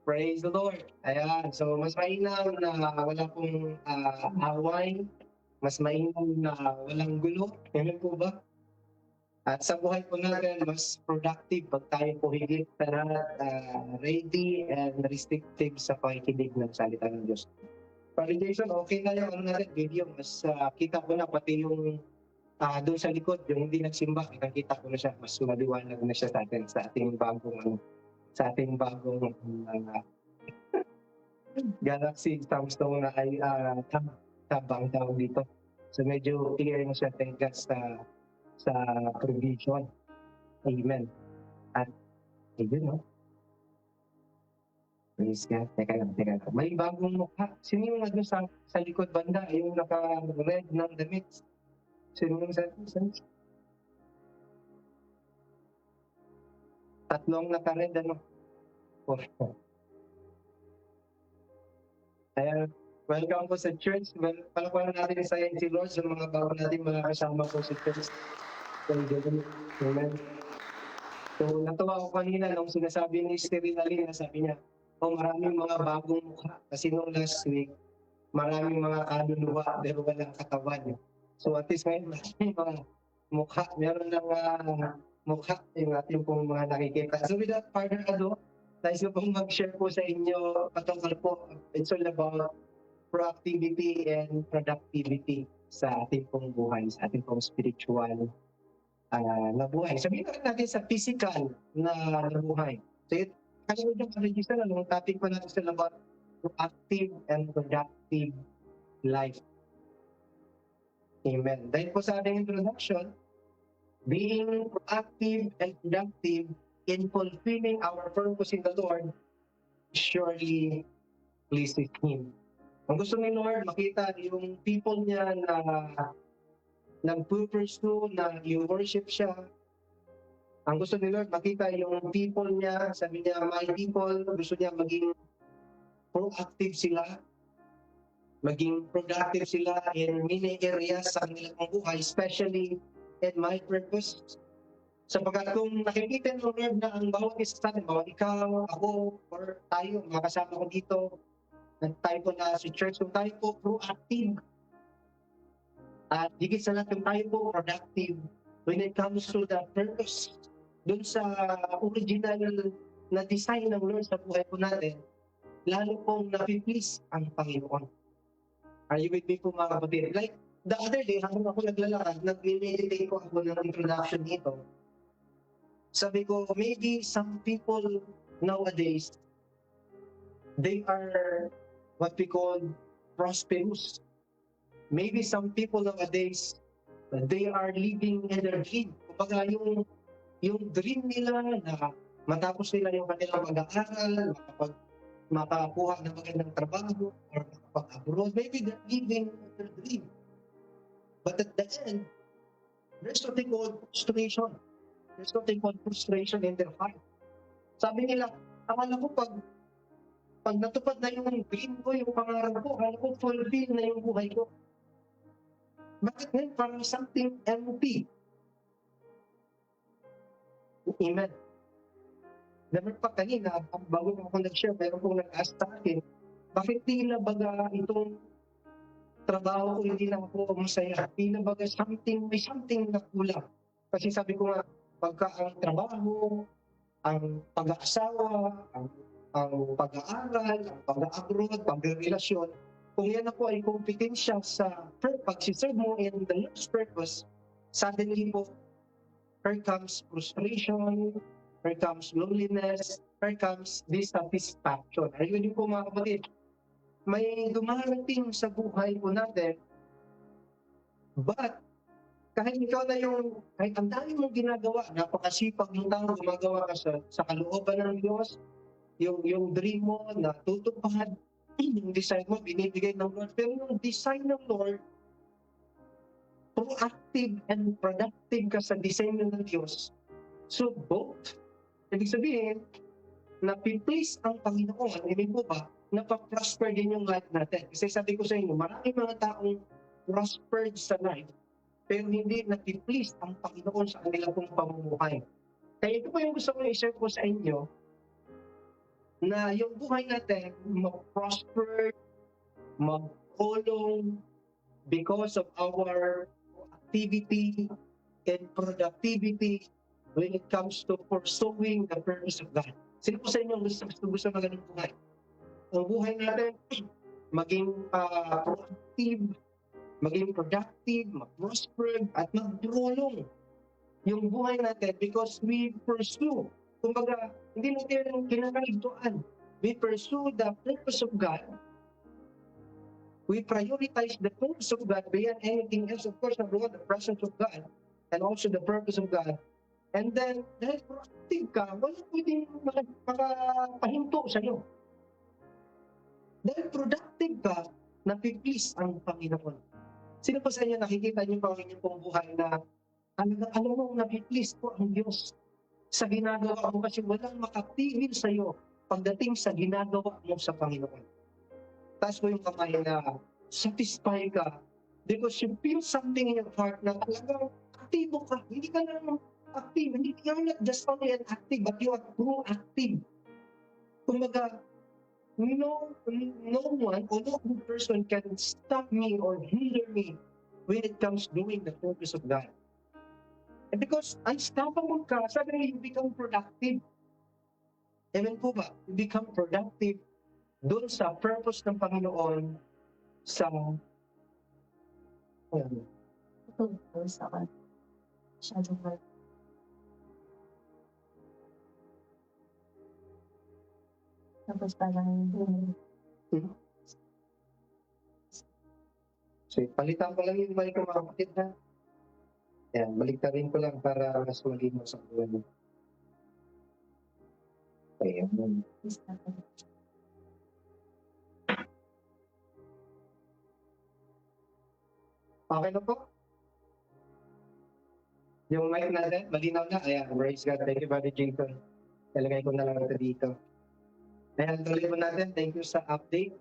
Praise the Lord. Ayan. So, mas mainam na wala pong away. Mas mainam na walang gulo. Amen po ba? At sa buhay po natin, mas productive pag tayo po higit sa lahat ready and restrictive sa pakikinig ng salita ng Diyos. Validation, okay na yung natin, video. Mas kita ko na pati yung doon sa likod, yung hindi nagsimba, kita ko na siya, mas maliwanag na siya sa atin, sa ating bagong Galaxy Samsung na ay tabang tawag dito. So medyo clear na siya, thank God sa provision. Amen. At ayun, no? Praise God. Teka lang. May bagong mukha. Sino yung sa likod banda? Yung naka-red ng damit? Sino yung sa tatlong naka-red, ano? Ayan. Welcome po sa church. Palakpakan natin sa si Lord sa mga bago natin mga kasama po sa church. Amen. So, natuwa ako kanina nung sinasabi ni Steven Alina, sabi niya, maraming mga bagong mukha. Kasi nung last week, maraming mga kaluluwa pero walang katawan. So, at least ngayon, maraming mga mukha. Meron ng mukha yung ating pong mga nakikita. So, without further ado, nais ko pong mag-share po sa inyo patungkol po. It's all about proactivity and productivity sa ating pong buhay, sa ating pong spiritual na buhay. Sabihin natin sa physical na buhay. So, kasi yung register, ang topic po natin sila about proactive and productive life. Amen. Dahil po sa ating introduction, being proactive and productive in fulfilling our purpose in the Lord surely pleases Him. Ang gusto ni Lord, makita yung people niya na nag-pursue, na i-worship siya. Ang gusto ni Lord, makita yung people niya, sabi niya, my people, gusto niya maging proactive sila, maging productive sila in many areas sa kanilang buhay, especially in my purpose. Sapagkat kung nakikita ng Lord na ang bawat isa sa atin, bawat ikaw, ako, or tayo, mga kasama ko dito, at tayo po na si church, kung tayo po proactive, at higit sa lahat, kung tayo po productive, when it comes to the purpose, dun sa original na design ng Lord sa buhay po natin, lalo pong napiplease ang Panginoon. Are you with me po mga kapatid? Like, the other day, habang ako naglalakad, nag-meditate ko ako ng introduction nito. Sabi ko, maybe some people nowadays, they are what we call prosperous. Maybe some people nowadays, they are living in their dream. Kumbaga yung dream nila na matapos nila yung kanilang pag-aaral, makakuha ng magandang trabaho, or makapag-abroad, maybe they're living their dream. But at the end, there's something called frustration. There's something called frustration in their heart. Sabi nila, akala ko pag natupad na yung dream ko, yung pangarap ko, akala ko fulfill na yung buhay ko. Bakit ngayon parang something empty? Amen. Never pa kanina, bago ako nag-share, meron pong nag-ask sa akin, bakit tila baga itong trabaho ko hindi na ako masaya? Tila baga may something na kulang. Kasi sabi ko nga, pagka ang trabaho, ang pag-aasawa, ang pag-aaral, ang pag-abroad, pag-relasyon, kung yan ako ay kompetensya sa pag-serve mo in the Lord's purpose, suddenly po, here comes frustration, here comes loneliness, here comes dissatisfaction. Ayun din po mga kapatid, may dumarating sa buhay po natin, but kahit ikaw na kahit ang dami mong ginagawa, napakasipag mong tao, gumagawa ka sa kalooban ng Diyos, yung dream mo na tutupad, yung design mo, binibigay ng Lord. Pero yung design ng Lord, proactive and productive ka sa design ng Diyos. So both, ibig sabihin, na-please ang Panginoon, ibig po ba, napaprosper din yung life natin. Kasi sabi ko sa inyo, maraming mga taong prospered sa life, pero hindi na-please ang Panginoon sa kanilang pong pamumuhay. Kaya ito po yung gusto ko i-share po sa inyo, na yung buhay natin mag-prosper, mag-ulong because of our activity and productivity when it comes to pursuing the purpose of God. Sino po sa inyo gusto ng ganung buhay? Ang buhay natin, maging proactive, maging productive, mag-prosper, at mag-prolong yung buhay natin because we pursue. Kumbaga, hindi natin kinakaligtuan. We pursue the purpose of God. We prioritize the purpose of God beyond anything else. Of course, number one, the presence of God and also the purpose of God. And then, dahil proactive ka, wala pwedeng makapahinto sa'yo. Dahil productive ka, napiplease ang Panginoon. Sino pa sa inyo nakikita niyo pa ang inyong pong buhay na alam mo, napiplease po ang Diyos sa ginagawa mo kasi walang makatigil sa'yo pagdating sa ginagawa mo sa Panginoon. Taas mo yung kamay na satisfy ka because you feel something in your heart na talagang aktibo ka. Hindi ka lang active. You're not just only an active, but you are proactive. Kumbaga, no one or no person can stop me or hinder me when it comes doing the purpose of God. And because unstoppable ka, suddenly you become productive. Amen po ba? You become productive doon sa purpose ng Panginoon sa Sa akin. Masyadong hard. Tapos parang So, palitan ko lang yung mic ko mga kapatid ha. Yan, baliktarin ko lang para mas malino sa buwan mo. Ayan. Okay na po? Yung mic natin, malinaw na. Ayan, praise God. Thank you, Brother Jason. Talagay ko na lang ito dito. Ayan, tuloy po natin. Thank you sa update.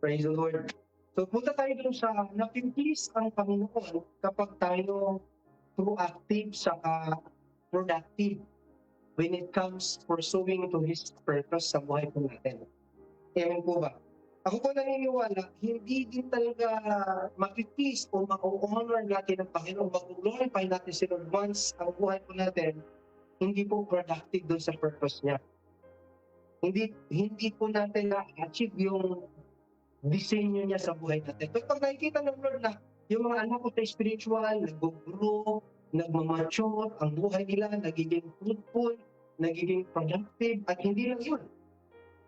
Praise the Lord. So, punta tayo dun sa napiplease ang Panginoon kapag tayo proactive sa productive when it comes pursuing to His purpose sa buhay po natin. Amen po ba? Ako po naniniwala, hindi din talaga mapiplease o ma-honor natin ang Panginoon, mag-glorify natin si Lord once ang buhay po natin, hindi po productive doon sa purpose niya. Hindi po natin na-achieve yung disenyo niya sa buhay natin. Pero pag nakikita ng Lord na yung mga anak ko sa spiritual, nag-grow, nag-mature, ang buhay nila nagiging fruitful, nagiging productive, at hindi lang yun.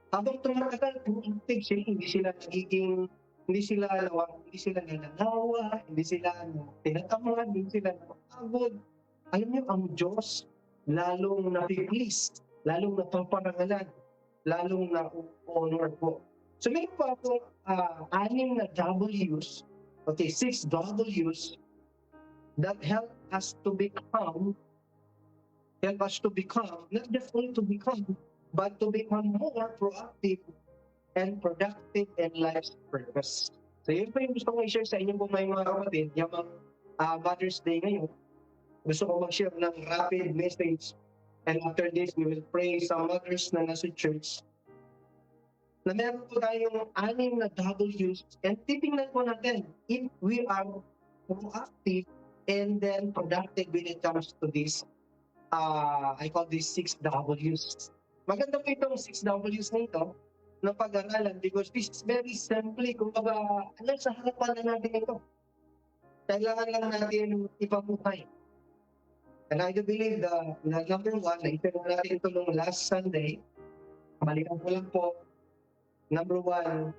Habang tumatagal, proactive sila, hindi sila nananawa, hindi sila tinatamad, hindi sila napagod. Alam niyo, ang Diyos, lalong napiplease, lalong napaparangalan, lalong na-honor po. So meron po ako 6 na W's, okay, 6 W's that help us to become, not just only to become, but to become more proactive and productive in life's purpose. So yun po yung gusto ko i-share sa inyo po mga kapatid, yung Mother's Day ngayon. Gusto ko mag-share ng rapid message, and after this, we will pray sa mothers na nasa church. Na meron po tayong 6 na W's, and titingnan po natin if we are proactive and then productive when it comes to this, I call this 6 W's. Maganda po itong 6 W's na ito na pag-aralan because this is very simply, kumbaga, sa harapan na natin ito. Kailangan lang natin ipabuhay. And I do believe na number 1, na itinong natin ito nung last Sunday, balikan ko lang po, number 1,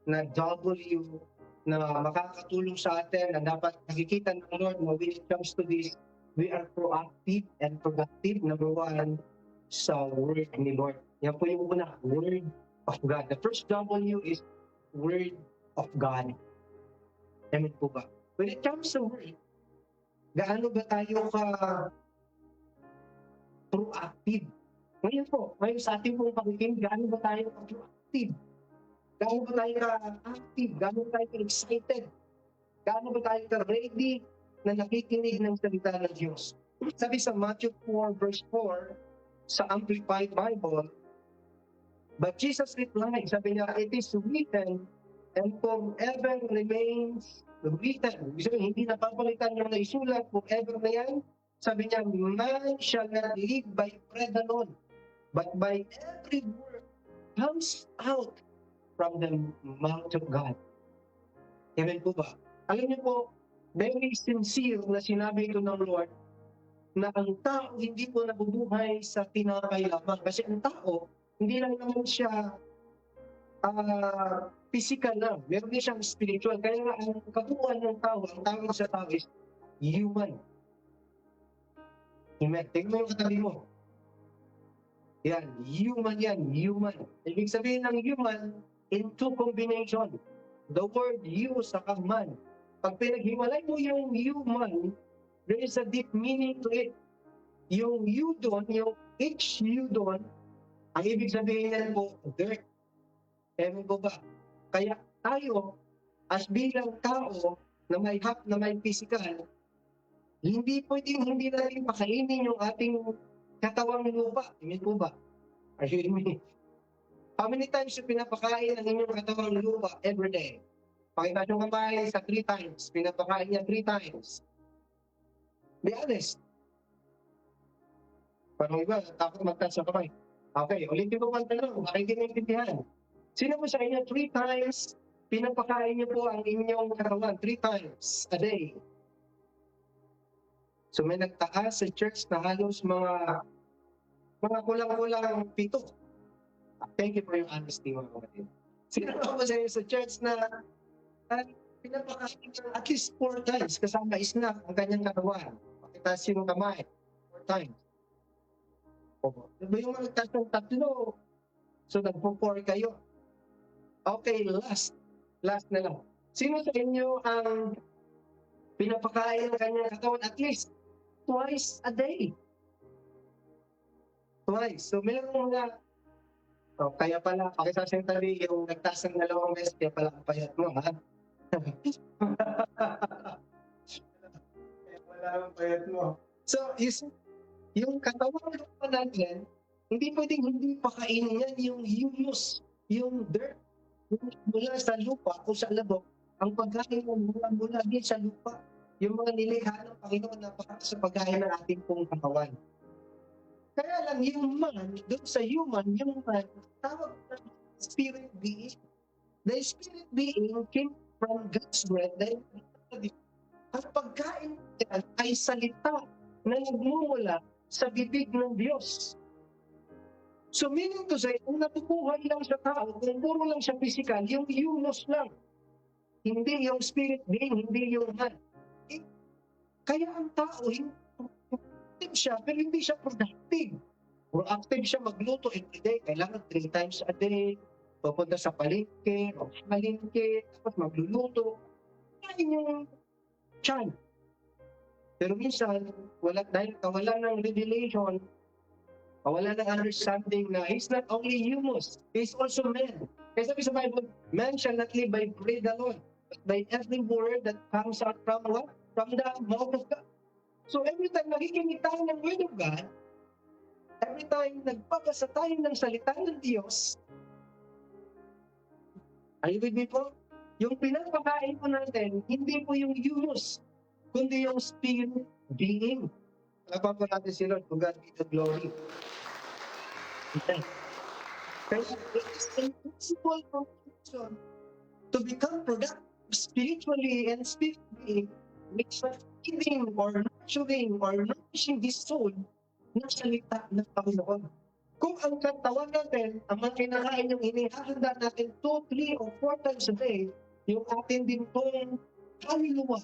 na W na makakatulong sa atin na dapat nakikita ng Lord na when it comes to this, we are proactive and productive. Number 1, sa Word ni Lord. Yan po yung una, Word of God. The first W is Word of God. Amen po ba? When it comes to Word, gaano ba tayo proactive? Ngayon sa ating pong pakikinig, gaano ba tayo proactive? Gaano ba tayo active? Gaano ba tayo excited? Gaano ba tayo ready na nakikinig ng salita ng Diyos? Sabi sa Matthew 4 verse 4, sa Amplified Bible, but Jesus replied, sabi niya, it is written, and forever remains written. Ibig sabihin, hindi napapalitan yung naisulat, forever na yan. Sabi niya, man shall not live by bread alone, but by every word comes out from the mouth of God. Amen po ba? Alam niyo po, very sincere na sinabi ito ng Lord na ang tao hindi po nabubuhay sa tinapay lamang. Kasi ang tao, hindi lang naman siya physical lang. Meron din siyang spiritual. Kaya nga ang kabuuan ng tao, ang tawag sa tao is human. Amen. Tingnan mo yung katabi mo. Yan, human yan, human. Ibig sabihin ng human, in two combination. The word you sa man. Pag pinaghiwalay mo yung human, there is a deep meaning to it. Yung you doon, yung H you doon, ang ibig sabihin yan po, dirt. Ewan ko ba? Kaya tayo, as bilang tao na may na may physical, hindi pwedeng hindi natin pakainin yung ating katawang lupa. Amen po ba? Are you with me? How many times yung pinapakain ang inyong katawang lupa every day? Pakita yung kamay sa 3 times. Pinapakain niya 3 times. Be honest. Parang iba, takot magtaas sa kamay. Okay, ulitin ko ang tanong. Bakit hindi naintindihan? Sino po sa inyo 3 times pinapakain niyo po ang inyong katawan? 3 times a day. So may nagtaas sa church na halos mga kulang-kulang 7. Thank you for your honesty, mga kapatid. Sino po sa inyo sa church na pinapakain niya at least 4 times kasama snack ang kanyang katawan? Pakitaas yung kamay. 4 times. Diba yung mga nagtaas ng 3? So nagpo-4 kayo. Okay, last na lang. Sino sa inyo ang pinapakain ng kanyang katawan at least twice a day? Twice. So meron mga kaya pala, pakisasentali yung nagtaas ng 2 beses, kaya pala ang payat mo, ha? Kaya pala ang payat mo. So, yung katawan pa natin, hindi pwedeng hindi pakainin yan yung humus, yung dirt, yung mula sa lupa o sa labok, ang pagkain mo mula din sa lupa, yung mga nilikha ng Panginoon na sa pagkain ng ating pong katawan. Kaya lang yung man, doon sa human, yung man, tawag na spirit being. The spirit being came from God's breath. Ang pagkain yan ay salita na nagmumula sa bibig ng Diyos. So meaning to say, kung natutuhan lang sa tao, kung puro lang siya physical, yung humus lang. Hindi yung spirit being, hindi yung man. Kaya ang tao, active siya, pero hindi siya productive. Proactive siya magluto everyday. Kailangan 3 times a day. Pupunta sa palengke, tapos magluluto. Kain yung tiyan. Pero minsan, dahil kawalan ng revelation, kawalan ng understanding na he's not only humus, he's also man. Kaya sabi sa Bible, man shall not live by bread alone, but by every word that comes out from what? From the mouth of God. So every time nakikinig tayo ng Word of God, every time nagpapasa tayo ng salita ng Diyos, are you with me po? Yung pinapakain po natin, hindi po yung humus, kundi yung spirit being. Palapan po natin si Lord, to God be the glory. Okay. Kaya it is impossible for a person to become productive spiritually and spiritually without feeding or nurturing or nourishing his soul ng salita ng Panginoon. Kung ang katawan natin, ang mga kinakain yung inihahanda natin 2, 3, or 4 times a day, yung atin din pong kaluluwa,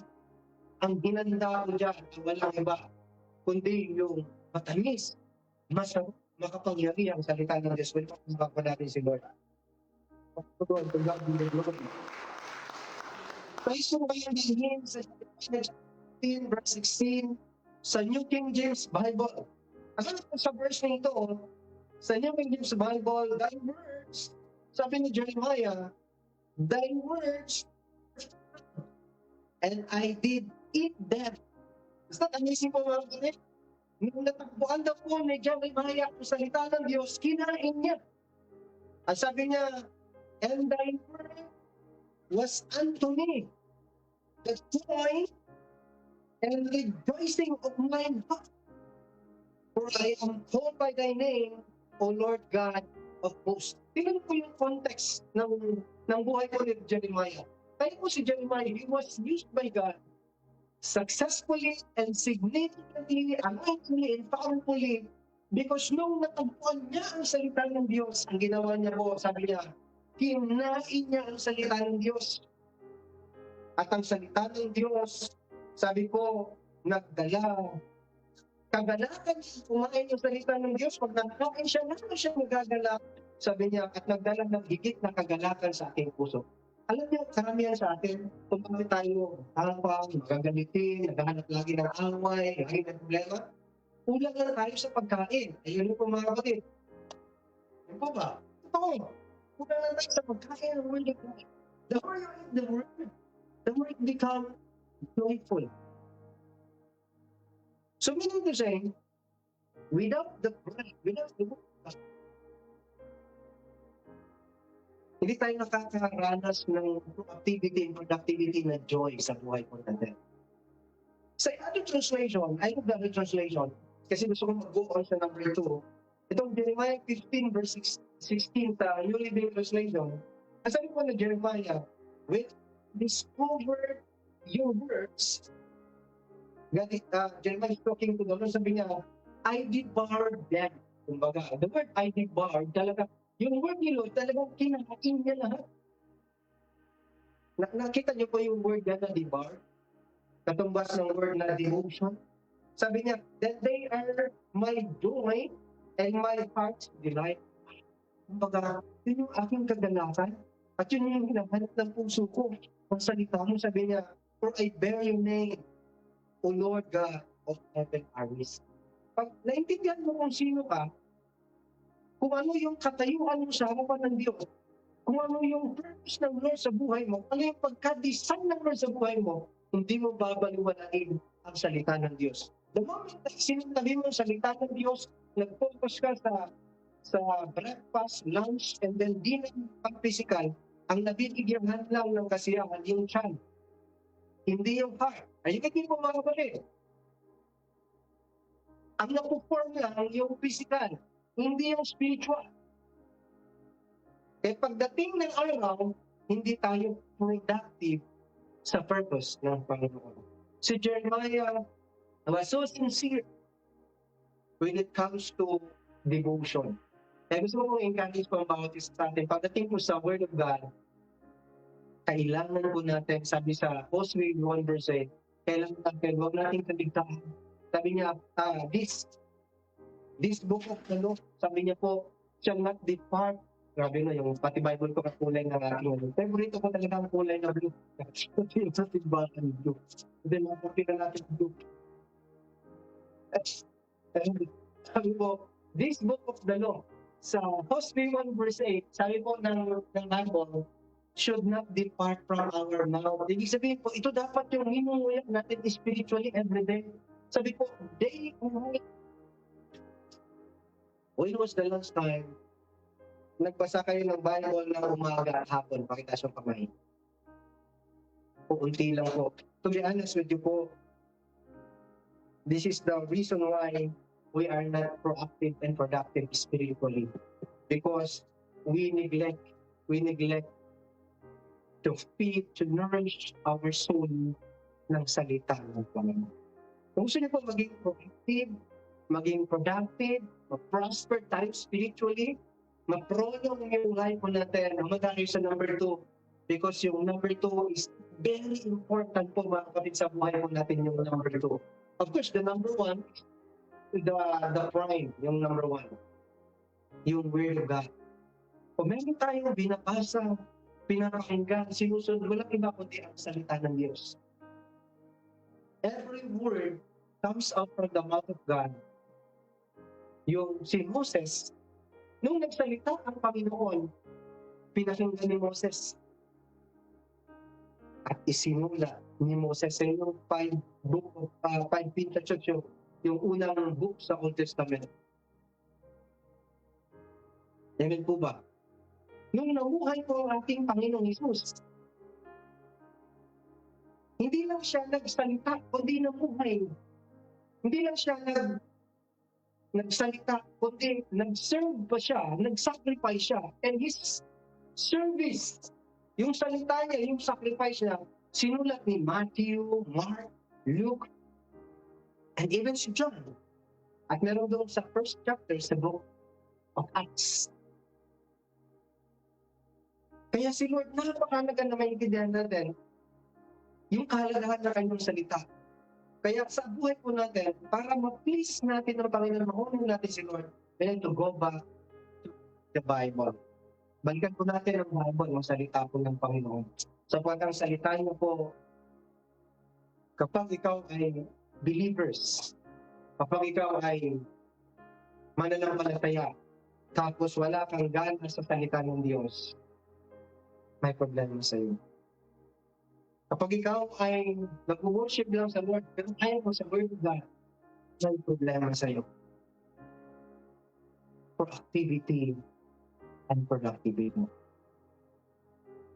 ang hinanda ko dyan, walang iba, kundi yung matamis, masarap, makapangyarihan ang salita ng Diyos. Welcome back pa natin si Lord. Praise mo ba yung bilhin sa 16, verse 16 sa New King James Bible? Kasi sa verse na ito, sa New King James Bible, thy words, sabi ni Jeremiah, thy words, and I did eat them. Is that amazing po mga kapatid? Nung natakbuhan daw po ni Jeremiah ang salita ng Diyos, kinain niya. At sabi niya, and thy word was unto me the joy and rejoicing of my heart. For I am called by thy name, O Lord God of hosts. Tingnan po yung context ng buhay ko ni Jeremiah. Kaya po si Jeremiah, he was used by God successfully and significantly, anointingly, and powerfully because nung natagpuan niya ang salita ng Diyos, ang ginawa niya po, sabi niya, hinain niya ang salita ng Diyos. At ang salita ng Diyos, sabi ko, nagdala kagalakan niya, kumain yung salita ng Diyos, pag nagkain siya, naman siya magagalak. Sabi niya, at nagdala ng higit na kagalakan sa ating puso. Alam niyo, karamihan sa atin, kung bakit tayo hangpang, magagalitin, naghahanap lagi ng away, lagi ng problema, kulang lang tayo sa pagkain. Ayun po mga kapatid. Ano po ba? Ito, kulang lang tayo sa pagkain ng word of God. The more you eat the more it become joyful. So meaning to say, without the bread, without the word, hindi tayo nakakaranas ng activity and productivity na joy sa buhay po natin. Sa other translation, I love the other translation, kasi gusto ko mag-go on sa number 2. Itong Jeremiah 15 verse 16 sa New Living Translation, ang sabi po na Jeremiah, when discover your works, Jeremiah is talking to the Lord, sabi niya, I devoured them. Kumbaga, the word I devoured, talaga, yung word ni Lord, talagang kinakain niya lahat. Nakita niyo po yung word na devour? Katumbas ng word na devotion. Sabi niya, that they are my joy and my heart's delight. Kumbaga, yun yung aking kagalakan. At yun yung hinahanap ng puso ko. Ang salita mo, sabi niya, for I bear your name, O Lord God of heaven armies. Pag naintindihan mo kung sino ka, kung ano yung katayuan mo sa harapan ng Diyos, kung ano yung purpose ng Lord sa buhay mo, ano yung pagka-design ng Lord sa buhay mo, hindi mo babaliwalain ang salita ng Diyos. The moment na sinabi mo ang salita ng Diyos, nag-focus ka sa breakfast, lunch, and then dinner pag-physical, ang nabibigyan lang ng kasiyahan yung tiyan, hindi yung heart. Ayun hindi po mga kapatid. Ang napuform lang yung physical, hindi yung spiritual. Eh pagdating ng araw, hindi tayo productive sa purpose ng Panginoon. Si Jeremiah was so sincere when it comes to devotion. Kaya gusto ko encourage po ang bawat isa sa atin. Pagdating po sa Word of God, kailangan po natin, sabi sa Hosea 1 verse 8, kailangan natin, huwag natin kaligtaan. Sabi niya, this book of the law, sabi niya po, shall not depart. Grabe na, yung pati Bible ko kakulay ng aking. Favorite ko talaga ang kulay na blue. Yung sa tibatan blue. Then, napapila natin blue. Sabi po, this book of the law, sa Hosea 1 verse 8, sabi po ng Bible, should not depart from our mouth. Ibig sabihin po, ito dapat yung hinunguyan natin spiritually every day. Sabi po, day and night. When was the last time nagbasa kayo ng Bible ng umaga at hapon? Pakitaas yung kamay. Unti lang po. To be honest with you po, this is the reason why we are not proactive and productive spiritually. Because we neglect to feed, to nourish our soul ng salita ng Panginoon. Kung gusto niyo po maging proactive, maging productive, ma-prosper tayo spiritually, ma-prolong yung life natin, ang magkakayo sa number 2. Because yung number 2 is very important po mga kapatid sa buhay po natin yung number 2. Of course, the number 1, the prime, yung number 1. Yung Word of God. Kung meron tayong binabasa, pinapakinggan, sinusunod, walang iba kundi ang salita ng Diyos. Every word comes out from the mouth of God. Yung si Moses, nung nagsalita ang Panginoon, pinakinggan ni Moses. At isinula ni Moses sa yung 5 Pentateuch, yung unang book sa Old Testament. Amen po ba? Nung namuhay po ang ating Panginoong Jesus, Hindi lang siya nagsalita, kundi namuhay. Hindi lang siya nagsalita, kundi nag-serve pa siya, nag-sacrifice siya. And his service, yung salita niya, yung sacrifice niya, sinulat ni Matthew, Mark, Luke, and even si John. At meron doon sa first chapter sa book of Acts. Kaya si Lord, napakahalaga na maintindihan natin yung kahalagahan ng kanyang salita. Kaya sa buhay po natin, para ma-please natin ang Panginoon, makunin natin si Lord, we need to go back to the Bible. Balikan po natin ang Bible, ang salita po ng Panginoon. Sapagkat ang salita niyo po, kapag ikaw ay believers, kapag ikaw ay mananampalataya, tapos wala kang gana sa salita ng Diyos, may problema sa iyo. Kapag ikaw ay nag-worship lang sa Lord, pero ayaw mo sa Word of God, may problema sa iyo. Productivity and productivity.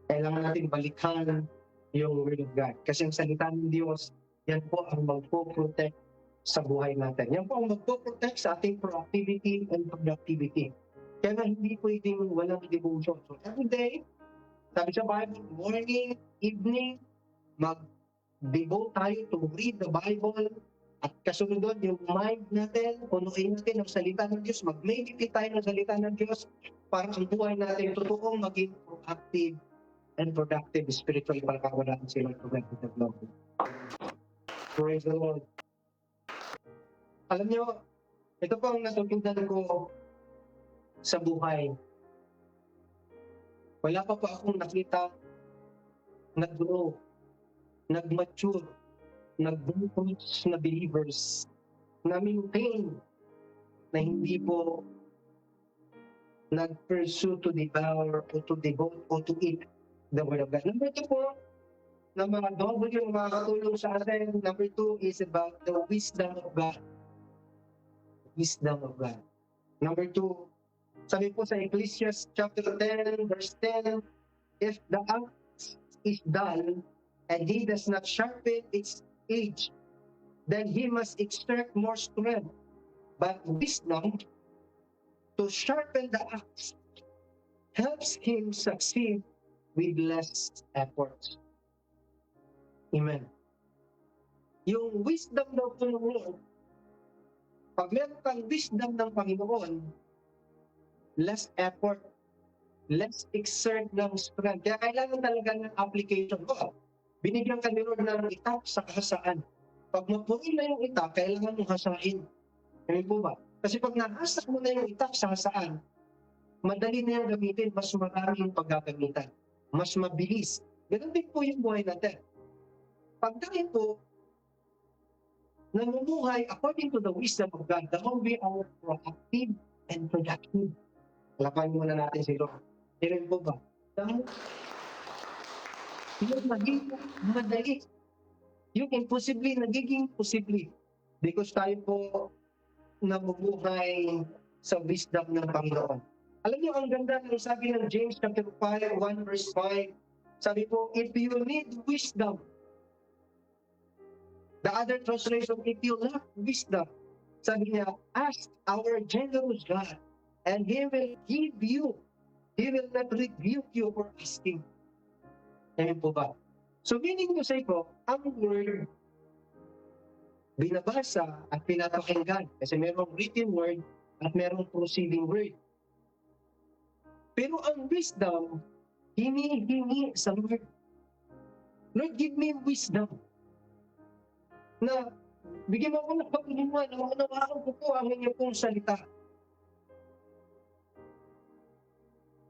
Kailangan natin balikan yung Word of God. Kasi ang salita ng Diyos, yan po ang magpo-protect sa buhay natin. Yan po ang magpo-protect sa ating productivity and productivity. Kaya hindi pwedeng walang devotion. So every day, sabi sa Bible, morning, evening, mag-devote tayo to read the Bible. At kasunod doon, yung mind natin, punuin natin ang salita ng Diyos, mag-meditate tayo ng salita ng Diyos para ang buhay natin totoong maging proactive and productive spiritually para kawala natin sila to God with the glory. Praise the Lord. Alam niyo, ito po ang natutunan ko sa buhay. Wala pa po akong nakita nag-grow, nag-mature, nag-boost na believers na maintain na hindi po nag-pursue to devour o to devote o to eat the Word of God. Number 2 po, na mga double yung makakatulong sa atin. Number 2 is about the wisdom of God. Wisdom of God. Number 2, sabi po sa Ecclesiastes chapter 10, verse 10, if the axe is dull and he does not sharpen its edge, then he must exert more strength. But wisdom to sharpen the axe helps him succeed with less effort. Amen. Yung wisdom daw po ng Lord, pag meron kang wisdom ng Panginoon, less effort, less exert ng strength. Kaya kailangan talaga ng application ko. Binigyan ka ni Lord ng itak sa kasaan. Pag mapuin na yung itak, kailangan mong hasain. Amen po ba? Kasi pag nahasa mo na yung itak sa kasaan, madali na yung gamitin, mas marami yung paggagamitan. Mas mabilis. Ganun din po yung buhay natin. Pag tayo po, namumuhay according to the wisdom of God, the more we are proactive and productive. Lapan muna natin si Lord. Amen po ba? Dahil yung maging madali. Yung imposible, nagiging posible. Because tayo po namumuhay sa wisdom ng Panginoon. Alam niyo, ang ganda ng sabi ng James chapter 5, 1 verse 5, sabi po, if you need wisdom, the other translation, if you lack wisdom, sabi niya, ask our generous God, and He will give you. He will not rebuke you for asking. Amen po ba? So meaning to say po, ang word, binabasa at pinapakinggan. Kasi merong written word at merong proceeding word. Pero ang wisdom, hinihingi sa Lord. Lord, give me wisdom. Na bigyan mo ako ng pag-unawa, na maunawaan ko po ang inyong pong salita.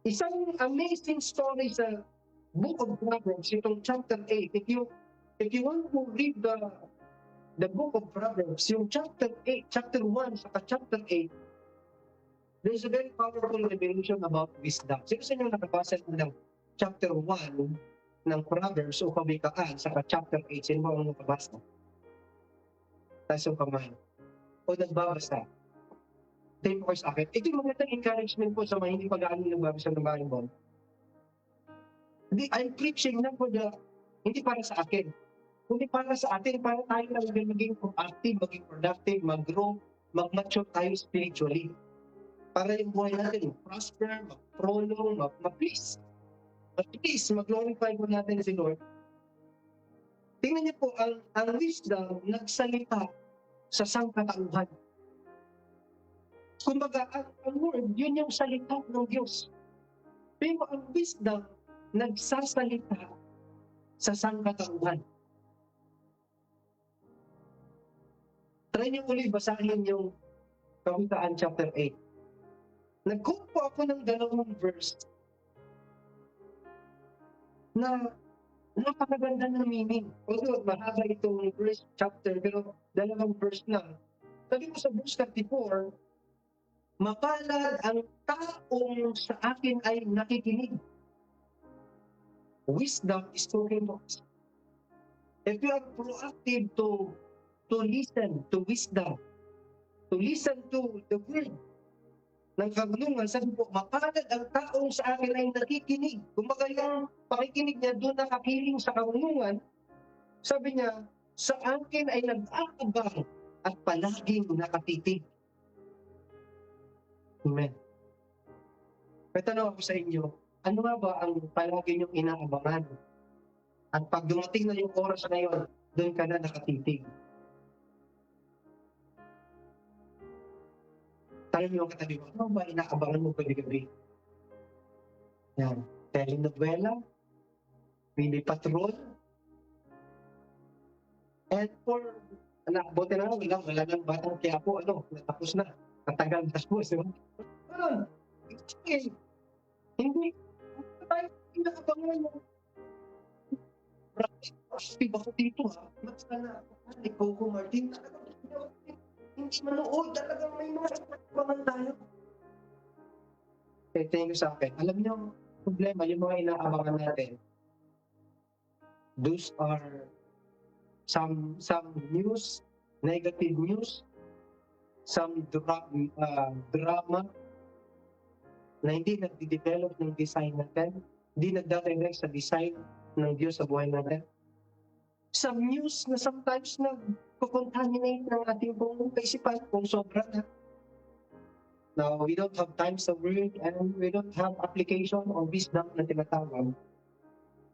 Isang amazing story sa Book of Proverbs, itong chapter 8. If you want to read the Book of Proverbs, yung chapter 8, chapter 1, saka chapter 8, there's a very powerful revelation about wisdom. Sino sa inyo nakabasa ng chapter 1 ng Proverbs o Kawikaan, saka chapter 8, sino ba ang nakabasa? Taas yung kamay. O nagbabasa. Take po sa akin. Ito yung magandang encouragement po sa mga hindi pag-aaral ng babasa ng Bible. I'm preaching not for hindi para sa akin. kundi para sa atin, para tayo lang maging proactive, maging productive, mag-grow, mag-mature tayo spiritually. Para yung buhay natin mag-prosper, mag-prolong, mag-please. At please, mag-glorify po natin si Lord. Tingnan niyo po, ang wisdom nagsalita sa sangkatauhan. Kumbaga, ang word, yun yung salita ng Diyos. Pero ang wisdom nagsasalita sa sangkatauhan. Try niyo ulit basahin yung Kawikaan chapter 8. Nag-quote po ako ng 2 verse na napakaganda ng meaning. Although mahaba itong verse chapter, pero 2 verse lang. Sabi ko sa verse 34, mapalad ang taong sa akin ay nakikinig. Wisdom is talking to us. If you are proactive to listen to wisdom, to listen to the word ng kabulungan, sabi po, mapalad ang taong sa akin ay nakikinig. Kumbaga yung pakikinig niya doon nakakiling sa kabulungan, sabi niya, sa akin ay nag-aabang at palaging nakatitig. Amen. May tanong ako sa inyo, ano nga ba ang palagi niyong inaabangan? At pag dumating na yung oras na yun, doon ka na nakatitig. Tayo yung katabi mo, ano ba inaabangan mo gabi-gabi? Yan. Telenovela, Mini Patrol, and for, buti na wala nang batang kaya po, natapos na. Matagal tapos, di ba? Ganun. Okay. Hindi tayo inaabangan mo. Proactive ako dito, ha? Mas na, Coco Martin, hindi manood, talagang may mga inabangan tayo. Okay, thank you sa akin. Alam niyo, problema, yung mga inaabangan natin, those are some news, negative news, some drama na hindi nagde-develop ng design natin, hindi nagdadirect sa design ng Diyos sa buhay natin. Some news na sometimes nagko-contaminate ng ating buong kaisipan kung sobra na. Now, we don't have time sa word and we don't have application or wisdom na tinatawag.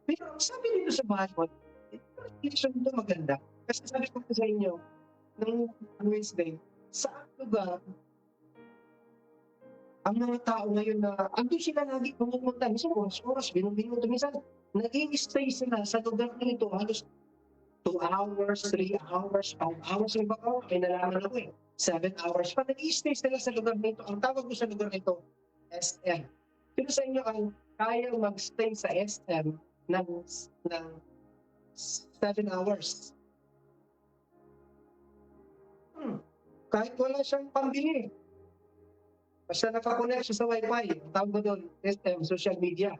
Pero ang sabi dito sa Bible, reflection ito maganda. Kasi sabi ko sa inyo, nung Wednesday, sa lugar, ang mga tao ngayon na, andun sila lagi pumunta, minsan oras, minuto, minsan, nag-i-stay sila sa lugar na ito, halos 2 hours, 3 hours, 5 hours, yung baka, may nalaman ako 7 hours pa, nag-i-stay sila sa lugar na ito. Ang tawag ko sa lugar na ito, SM. Sino sa inyo ang kaya mag-stay sa SM ng 7 hours? Kahit wala siyang pambili. Basta nakakonect siya sa Wi-Fi. Ang tawag ko doon, SM, social media.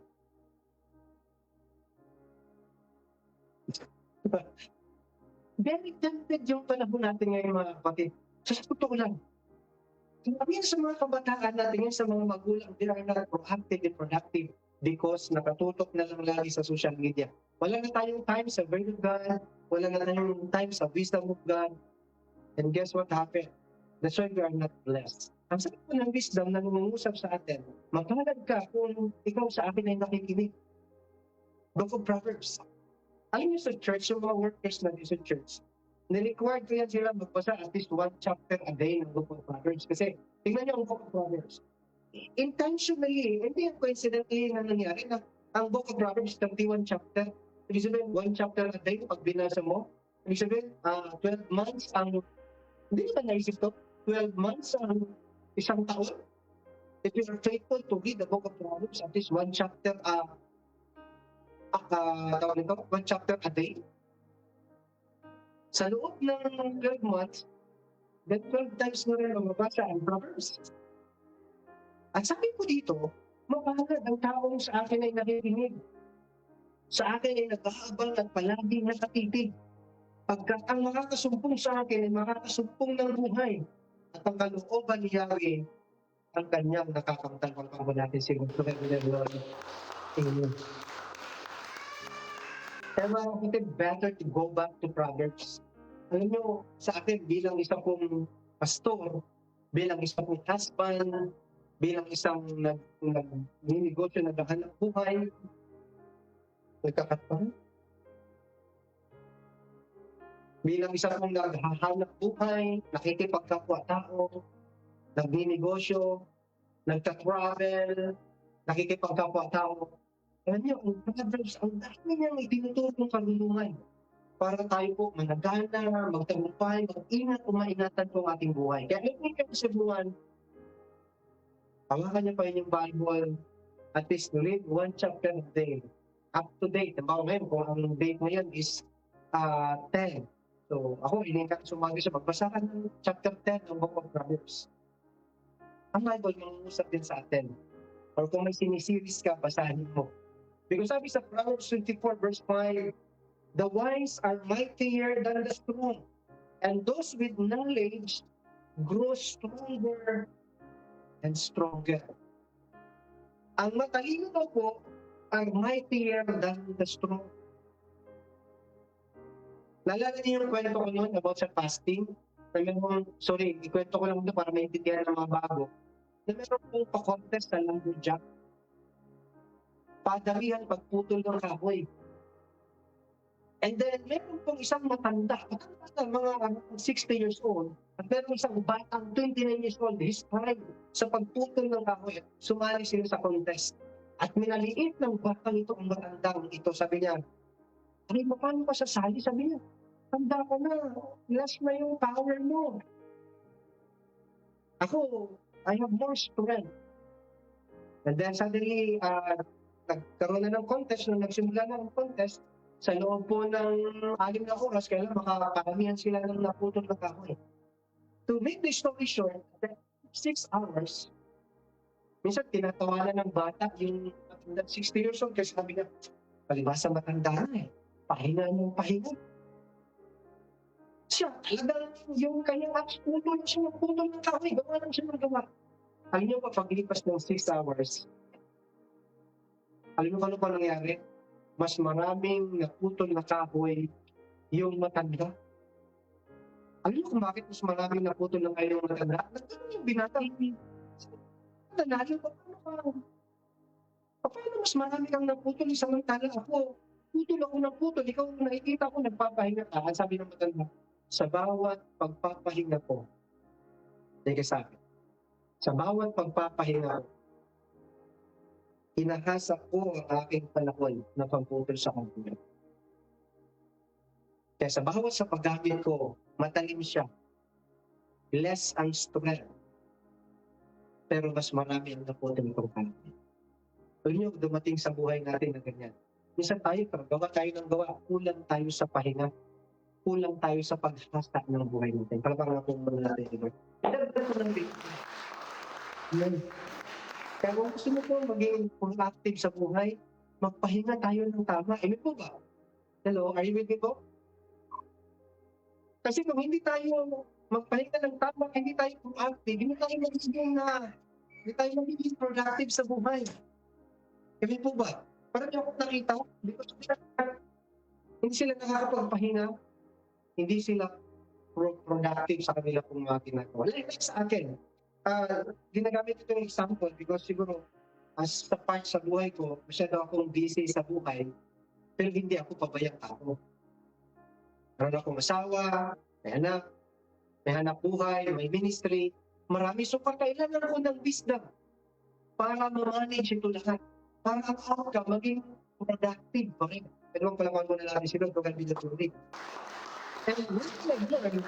Very tempted yung panahon natin ngayon, mga kapatid. Sa totoo lang. Sabihin sa mga kabataan natin, sa mga magulang, they are not proactive and productive because nakatutok na lang lagi sa social media. Wala na tayong time sa word of God. Wala na tayong time sa wisdom of God. And guess what happened? That's why we are not blessed. Ang sabi ko ng wisdom na nangungusap sa atin, magpalad ka kung ikaw sa akin ay nakikinig. Book of Proverbs. Alam niyo sa church, yung mga workers natin sa church, ni-required ko yan sila magbasa at least 1 chapter a day ng Book of Proverbs. Kasi, tingnan niyo ang Book of Proverbs. Intentionally, hindi yan coincidentally na nangyari na ang Book of Proverbs, 31 chapter. Ibig sabihin, 1 chapter a day pag binasa mo. Ibig sabihin, 12 months ang, hindi naman naisip to, 12 months ang isang taon. If you are faithful to read the Book of Proverbs, at least 1 chapter tawag nito, 1 chapter a day. Sa loob ng 12 months, then 12 times na rin mabasa ang Proverbs. At sabi ko dito, mapalad ang taong sa akin ay nakikinig. Sa akin ay nag-aabang at palagi nakatitig. Pagkat ang makakasumpong sa akin ay makakasumpong ng buhay. At ang kalooban ni Yahweh, ang kanyang nakakamtan. Pagpapag natin siguro. Amen. Kaya mga kapatid, better to go back to Proverbs. Alam nyo, sa akin bilang isa pong pastor, bilang isa pong husband, bilang isang nag-negosyo, naghahanap buhay, nagkakat pa rin. Bilang isa pong naghahanap buhay, nakikipagkapwa-tao, nagninegosyo, nagta-travel, nakikipagkapwa-tao. Alam niyo, ang Proverbs, ang dami niyang itinutulong kalulungan para tayo po managana, magtagumpay, mag-ingat o maingatan po ang ating buhay. Kaya alam niyo sa buwan, hawakan niyo pa yung Bible, at least read one chapter a day. Up to date. Halimbawa ngayon, kung ang date ngayon is 10. So ako, iningat sumagi siya, magbasa ka ng chapter 10 ng Book of Proverbs. Ang Bible, mangungusap din sa atin. Or kung may sinisiris ka, basahin mo. Because sabi sa Proverbs 24 verse 5, the wise are mightier than the strong, and those with knowledge grow stronger and stronger. Ang matalino daw po are mightier than the strong. Naalala niyo yung kwento ko noon about sa fasting? Ikwento ko lang ito para maintindihan ng mga bago. Na meron pong pa-contest sa lumberjack. Padamihan pagputol ng kahoy. And then, meron pong isang matanda, mga 60 years old, at meron isang batang 29 years old, his pride sa pagputol ng kahoy, sumali sila sa contest. At minaliit ng batang ito, ang matandang ito, sabi niya, "Ay, paano ka sasali?" Sabi niya, "Tanda ko na, last na yung power mo. Ako, I have more strength." And then suddenly, nagkaroon na ng contest, nung nagsimula na ng contest, sa loob po ng 6 na oras, kailan makakaramihan sila ng naputol na kahoy. To make the story short, 6 hours, minsan tinatawanan ng bata yung 60 years old kasi sabi niya, palibasa matanda na pahinga ng pahinga. Siya, talagang yung kanyang apps, putol ng kahoy, gawa lang siya ng gawa. Alam niyo pa, paglipas ng 6 hours, alam mo ano pa nangyari? Mas maraming naputol na kahoy yung matanda. Alam mo kung bakit mas maraming naputol ng kahoy yung matanda? Nagtanong yung binata, nanalo pa, paano mas marami kang naputol samantala ako? Putol ako ng putol, ikaw nakikita ko nagpapahinga ka. Ang sabi ng matanda, sa bawat pagpapahinga ko, teka sabi, sa bawat pagpapahinga ko, hinahasa ko ang aking panahon na pagputol sa kampunan. Kaya sa bawat sa paggamit ko, matalim siya. Less ang strength. Pero mas marami ang naputol ng kampunan. Alam niyo, dumating sa buhay natin na ganyan. Minsan tayo, gawa tayo ng gawa, kulang tayo sa pahinga. Kulang tayo sa paghasa ng buhay natin. Palapang nga po muna natin, Lord. Dagdag ko lang dito. Kaya kung gusto mo po maging active sa buhay, magpahinga tayo ng tama. Amen po ba? Hello, are you with me po? Kasi kung hindi tayo magpahinga ng tama, hindi tayo active, hindi tayo magiging productive sa buhay. Amen po ba? Parang yung ako nakita, hindi sila nakakapagpahinga, hindi sila productive sa kanila pong mga ginagawa. Like sa akin, ginagamit ito yung example because siguro as sa part sa buhay ko, masyado akong busy sa buhay, pero hindi ako pabayang tao. Meron akong asawa, may hanap buhay, may ministry, marami. So kailangan ko ng wisdom para ma-manage ito lahat. Para ang outcome maging productive pa rin. Pero palawan mo na natin sila, huwag ang binatuloy. And like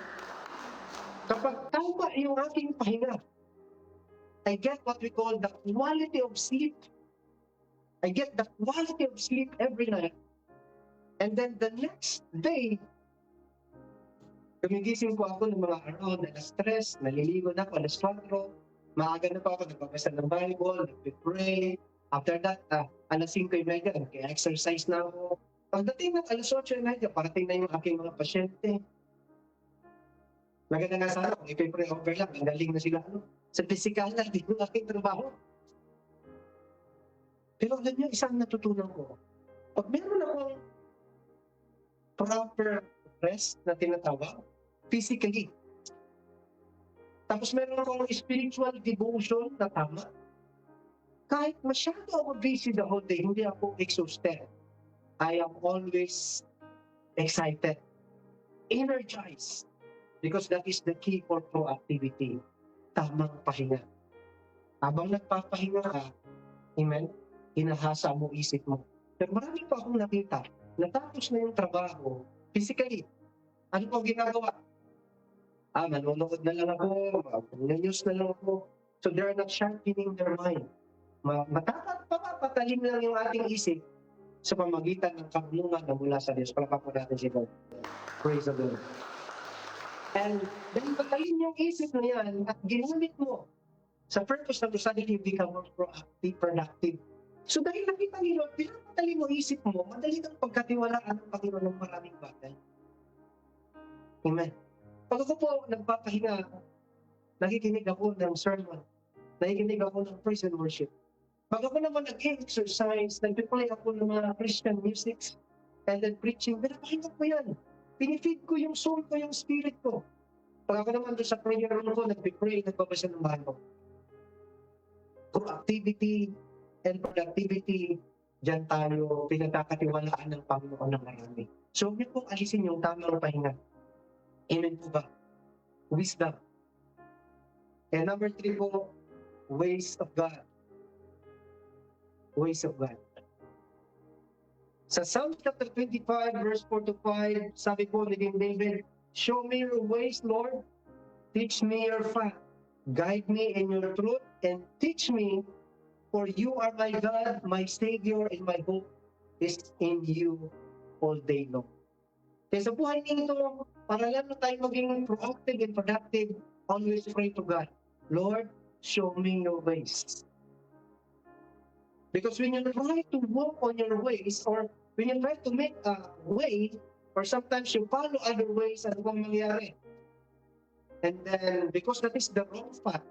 kapag tama yung aking pahinga, I get what we call the quality of sleep. I get the quality of sleep every night. And then the next day, gumigising po ako ng mga around alas 3, naliligo na ako alas 4, maaga na po ako, nagbabasa ng Bible, nagpipray. After that, alas 5:30, nag-exercise na ako. Pagdating ng alas 8:30, parating na yung aking mga pasyente. Maganda nga sana kung ipipray over lang, ang galing na sila. Sa physical na, di yung aking trabaho. Pero alam niyo, isang natutunan ko. Pag meron akong proper rest na tinatawag, physically. Tapos meron akong spiritual devotion na tama. Kahit masyado ako busy the whole day, hindi ako exhausted. I am always excited, energized, because that is the key for proactivity. Tamang pahinga. Habang nagpapahinga ka, amen, hinahasa mo isip mo. Pero marami pa akong nakita, natapos na yung trabaho, physically, ano po ginagawa? Manonood na lang ako, news na lang ako. So they're not sharpening their mind. Papatalim lang yung ating isip sa pamagitan ng karunungan na mula sa Diyos. Palakpak po natin si God. Praise the Lord. And dahil patalim yung isip na yan at ginamit mo sa purpose na suddenly you become more proactive, productive. So dahil nakita ni Lord, pinapatalim mo isip mo, madali kang pagkatiwalaan ng Panginoon ng maraming bagay. Amen. Pag ako po nagpapahinga, nakikinig ako ng sermon, nakikinig ako ng praise and worship. Pag ako naman nag-exercise, nag-play ako ng mga Christian music, and then preaching, pinapakinggan ko yan. Pinifeed ko yung soul ko, yung spirit ko. Pag ako naman doon sa prayer room ko, nag-pray, nagbabasa ng Bible. Proactivity and productivity, dyan tayo pinagkakatiwalaan ng Panginoon ng marami. So, huwag niyo pong alisin yung tamang pahinga. Amen po ba? Wisdom. And number 3 po, ways of God. Ways of God. Sa Psalm chapter 25, verse 4 to 5, sabi po ni King David, show me your ways, Lord. Teach me your path. Guide me in your truth and teach me, for you are my God, my Savior, and my hope is in you all day long. Kaya sa buhay nito, para lang na tayo maging proactive and productive, always pray to God, Lord, show me your ways. Because when you try to walk on your ways, or when you try to make a way, or sometimes you follow other ways, ano bang mangyari? And then, because that is the wrong path,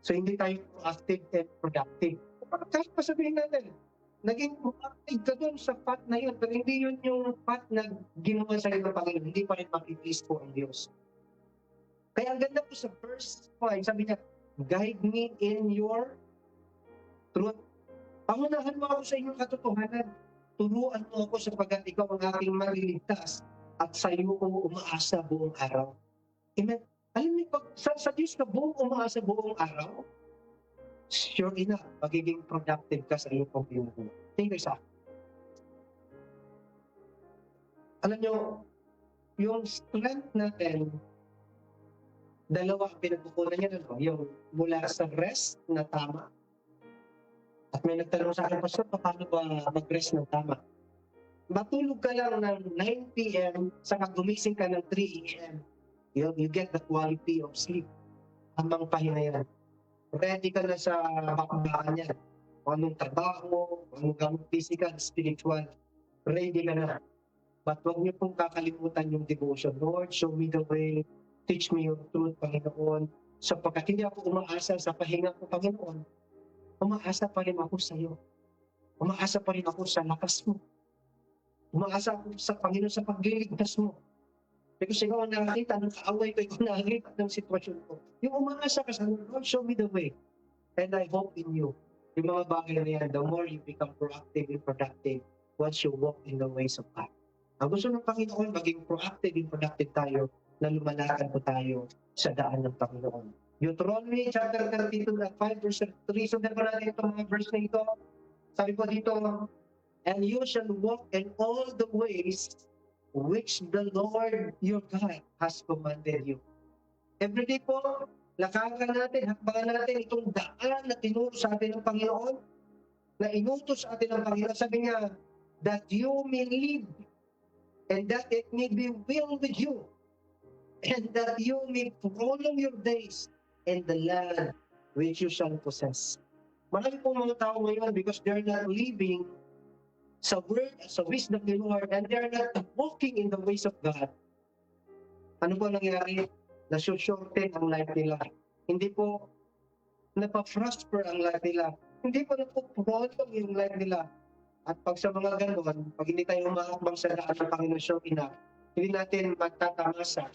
so hindi tayo proactive and productive. Kahit pa sabihin natin, naging proactive ka doon sa path na yun, pero hindi yun yung path na ginawa sa iyo ng Panginoon, hindi pa rin makikis po ang Diyos. Kaya ang ganda po sa verse 5, sabi niya, guide me in your truth. Pangunahan mo ako sa inyong katotohanan. Turuan mo ako sapagkat ikaw ang aking maliligtas at sa iyo ko umaasa buong araw. Amen. Alam niyo, pag sa Diyos ka buong umaasa buong araw, sure enough, magiging productive ka sa iyong pagpinunod. Think sa alam niyo, yung strength natin, dalawa ang pinagkukunan niya, no? Yung mula sa rest na tama. At may nagtanong sa akin, Pastor, paano ba mag-rest ng tama? Matulog ka lang ng 9 p.m. saka gumising ka ng 3 a.m. You get the quality of sleep. Tamang pahinga yan. Ready ka na sa bakbakan yan. Kung anong trabaho, kung anong gamot physical, spiritual, ready ka na. But huwag niyo pong kakalimutan yung devotion. Lord, show me the way. Teach me your truth, Panginoon. Sapagkat hindi ako umaasa sa pahinga ko, Panginoon. Umaasa pa rin ako sa iyo. Umaasa pa rin ako sa lakas mo. Umaasa ako sa Panginoon sa pagliligtas mo. Because ikaw ang nakakita ng kaaway ko, ikaw nakakita ng sitwasyon ko. Yung umaasa ka sa Lord, show me the way. And I hope in you. Yung mga bagay na yan, the more you become proactive and productive once you walk in the ways of God. Ang gusto ng Panginoon, maging proactive and productive tayo na lumalakad po tayo sa daan ng Panginoon. Deuteronomy chapter 32 at 5 verse 3. Sundan po natin itong mga verse na ito. Sabi po dito, and you shall walk in all the ways which the Lord your God has commanded you. Every day po, lakaran natin, hakbangan natin itong daan na tinuro sa atin ng Panginoon, na inutos sa atin ng Panginoon. Sabi niya, that you may live, and that it may be well with you, and that you may prolong your days in the land which you shall possess. Marami pong mga tao ngayon because they're not living sa word, sa wisdom ng Lord, and they're not walking in the ways of God. Ano po nangyari? Nasushorten ang life nila. Hindi po napap-prosper ang life nila. Hindi po napop-prolong yung life nila. At pag sa mga ganon, pag hindi tayo umaakbang sa daan ng Panginoon sure enough, hindi natin matatamasa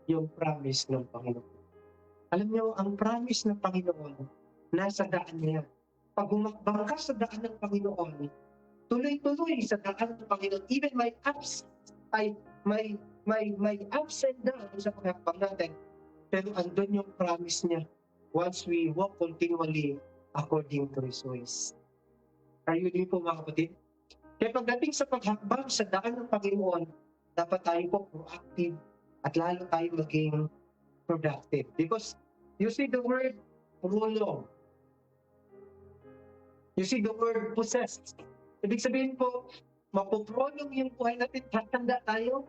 yung promise ng Panginoon. Alam niyo, ang promise ng Panginoon, nasa daan niya. Pag umakbang ka sa daan ng Panginoon, tuloy-tuloy sa daan ng Panginoon, even may ups, may ups and downs sa pagkakbang natin, pero andun yung promise niya once we walk continually according to His ways. Are you din po mga kapatid? Kaya pagdating sa paghakbang sa daan ng Panginoon, dapat tayo po proactive at lalo tayo maging productive. Because you see the word prolong. You see the word possessed. Ibig sabihin po, mapoprolong yung buhay natin. Tatanda tayo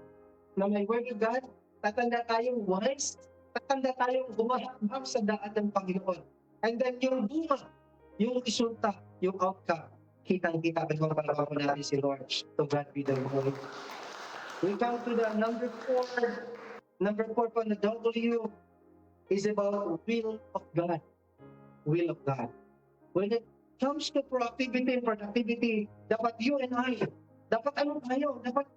na may word of God. Tatanda tayong wise. Tatanda tayong humahakbang sa daan ng Panginoon. And then yung bunga, yung resulta, yung outcome, kitang-kita. Pagpapalawa ko natin si Lord. To God be the glory. We come to the number 4. Number 4 po na W is about will of God. Will of God. When it comes to proactivity and productivity, dapat you and I, dapat ano tayo? Dapat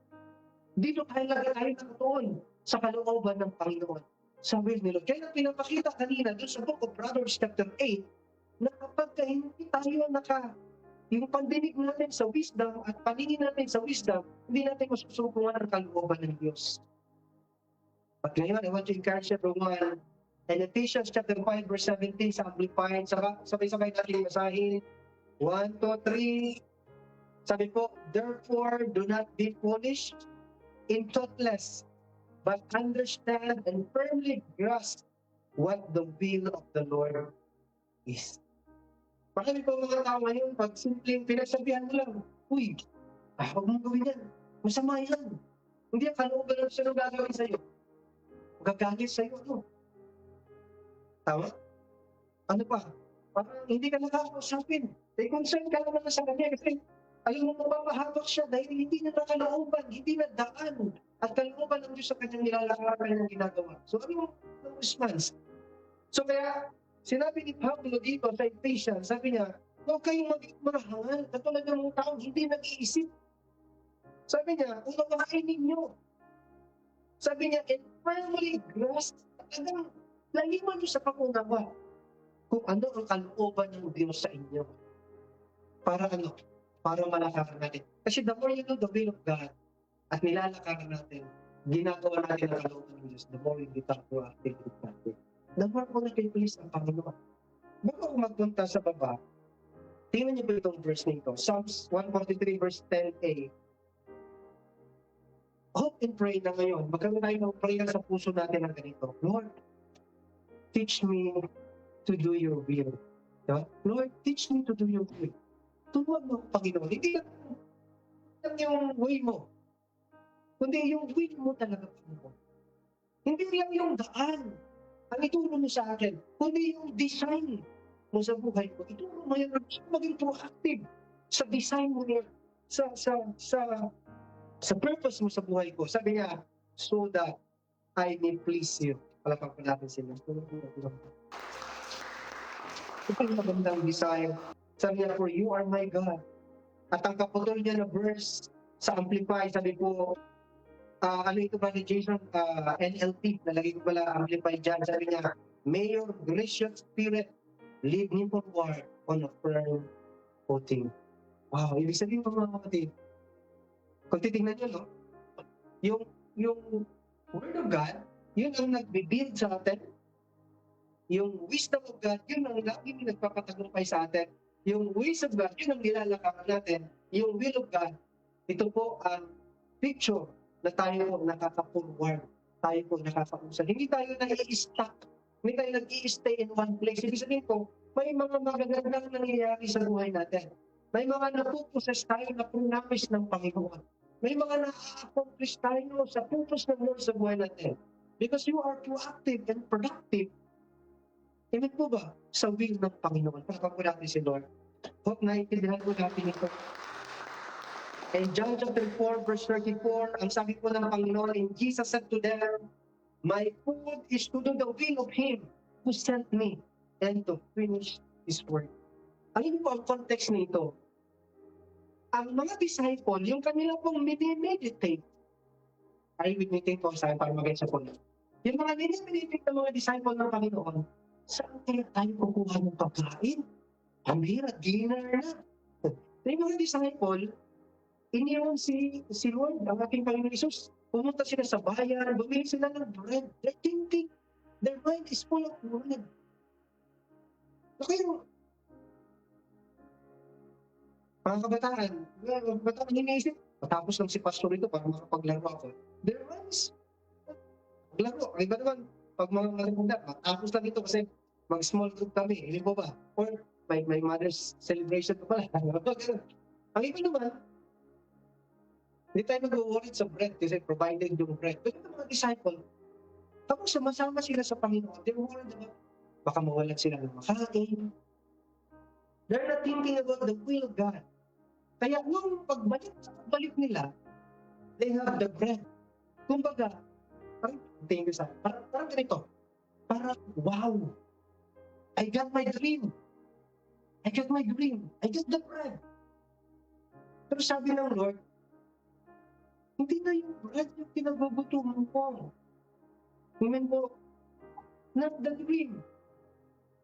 dito tayo nakatuon sa kalooban ng Panginoon. Sa will ni Lord. Kaya pinapakita kanina doon sa book of Proverbs chapter 8, na kapag hindi tayo yung pandinig natin sa wisdom at paningin natin sa wisdom, hindi natin masusukungan ang kalooban ng Diyos. At ngayon, I want to encourage everyone, and Ephesians chapter 5 verse 17 sa Amplified, sabay-sabay natin basahin. 1, 2, 3. Sabi po, therefore, do not be foolish in thoughtless, but understand and firmly grasp what the will of the Lord is. Marami po mga tao ngayon, pag simpleng pinagsabihan mo lang, uy, huwag mong gawin yan. Masama yan. Hindi ang kalooban ng sino gagawin sa'yo. Gagalit sa'yo, ano? Tama? Ano pa? Parang hindi ka nakakausapin. May concern ka naman sa kanya kasi alam mo mapapahabak siya dahil hindi na nakalooban, hindi na daan at kalooban ng Diyos sa kanyang nilalakaran ng ginagawa. So ano yung response? So kaya sinabi ni Pablo dito sa Ephesians, sabi niya, huwag kayong maging marahangal katulad ng mga taong hindi nag-iisip. Sabi niya, unawain ninyo. Sabi niya, and firmly grasp, talagang laliman niyo sa pangunawa kung ano ang kalooban ng Diyos sa inyo. Para ano? Para malakaran natin. Kasi the more you know the will of God at nilalakaran natin, ginagawa natin ang kalooban ng Diyos, the more we become proactive with God. The more po nakikilis ang Panginoon. Bago ako magpunta sa baba, tingnan niyo po itong verse nito. Psalms 143 verse 10a. Hope and pray na ngayon. Magkaroon tayo ng prayer sa puso natin na ganito. Lord, teach me to do your will. Diba? Lord, teach me to do your will. Turuan mo, Panginoon. Hindi lang yung way mo. Kundi yung will mo talaga, Panginoon. Hindi lang yung daan ang ituro mo sa akin. Kundi yung design mo sa buhay ko. Ituro mo yan. Maging proactive sa design mo yan. Sa purpose mo sa buhay ko. Sabi niya, so that I may please you. Palapag pa natin sila. Ito yung magandang design. Sabi niya, for you are my God. At ang kaputol niya na verse sa Amplify, sabi po, ano ito ba ni Jason? NLT, nalagay ko pala Amplify dyan. Sabi niya, may your gracious spirit lead me forward on a firm footing. Wow, ibig sabihin po mga kapatid, kung titignan nyo, no? Yung Word of God, yun ang nagbibuild sa atin. Yung wisdom of God, yun ang laging nagpapatagumpay sa atin. Yung ways of God, yun ang nilalakaran natin. Yung will of God, ito po ang picture na tayo nakaka-forward. Tayo po nakaka-usal. Hindi tayo nag-i-stuck. Hindi tayo nag-i-stay in one place. Ibig sabihin po, may mga magagandang nangyayari sa buhay natin. May mga napuposes tayo na promise ng Panginoon. May mga na-accomplish tayo sa purpose ng Lord sa buhay natin. Because you are proactive and productive. Amen po ba? Sa will ng Panginoon. Pagkakas po natin si Lord. Hope naiintindihan po natin ito. In John chapter 4, verse 34, ang sabi po ng Panginoon, and Jesus said to them, my food is to do the will of Him who sent me and to finish His work. Ano po ang context nito? ang mga disciple, yung kanila pong minimeditate, ay meditate po sa akin para magay sa point. Yung mga minimeditate ng mga disciple ng Panginoon, saan kaya tayo kukuha ng pagkain? Ang hirap, dinner na. Yung mga disciple, iniwan si Lord, ang ating Panginoon Isus. Pumunta sila sa bayan, bumili sila ng bread. They're thinking, their mind is full of bread. Okay, mga kabataan, iniisip, matapos lang si pastor ito para makapaglaro ako. Their minds, maglaro. Ang iba naman, pag mga matanda, matapos lang ito kasi mag-small group kami, hindi po ba? Or my mother's celebration pa pala. Ang iba naman, hindi tayo nag-worried sa bread kasi provided yung bread. Pero yung mga disciple, tapos sumasama sila sa Panginoon, they're worried about baka mawalan sila ng makain. They're not thinking about the will of God. Kaya nung pagbalik nila, they have the bread. Kumbaga, parang tingin sa parang ganito. Parang, wow! I got my dream. I got my dream. I got the bread. Pero sabi ng Lord, hindi na yung bread yung pinagugutuman ko. Amen po. Not the dream,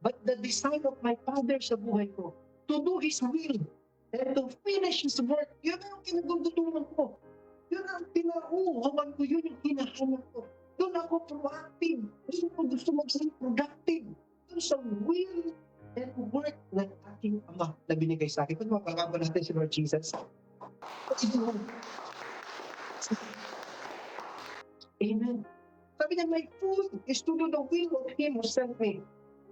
but the design of my Father sa buhay ko. To do His will and to finish His work. Yun ang kinagugutuman ko. Yun ang pinauhawan ko. Yun yung hinahanap ko. Doon ako proactive. Gusto mag-stay productive. Doon sa will and work ng aking Ama na binigay sa akin. Kung mapakaba natin si Lord Jesus. Amen. Sabi niya, my food is to do the will of Him who sent me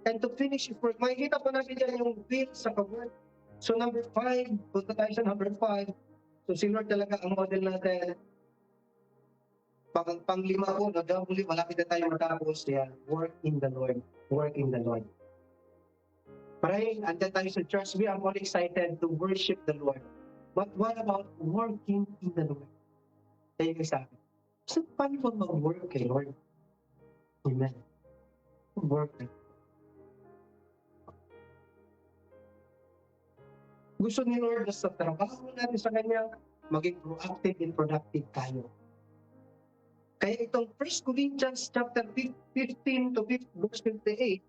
and to finish His work. Makikita po natin dyan yung will sa work. So number 5, punta tayo sa number 5. So si Lord talaga ang model natin. Panglima po, huli, malapit na tayo matapos. Yan, work in the Lord. Work in the Lord. Pray, andyan tayo sa church. We are all excited to worship the Lord. But what about working in the Lord? Tayo kayo sa akin. So, paano ba mag-work kay Lord? Amen. Work. Gusto ni Lord na sa trabaho natin sa Kanya, maging proactive and productive tayo. Kaya itong 1 Corinthians chapter 15 to verse 58,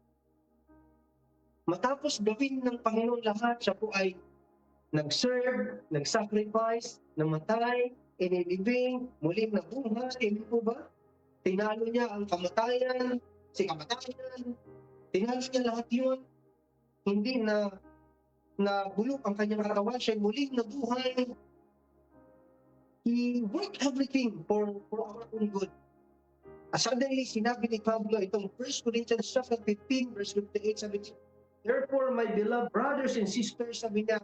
matapos gawin ng Panginoon lahat, siya po ay nag-serve, nag-sacrifice, namatay, inilibing, muling nabuhay, hindi po ba? Tinalo niya ang kamatayan, tinalo niya lahat yun, hindi na bulok ang kanyang katawan, siya muling nabuhay. He worked everything for our own good. Suddenly, sinabi ni Pablo, itong 1 Corinthians chapter 15, verse 58, sabi niya, therefore, my beloved brothers and sisters, sabi niya,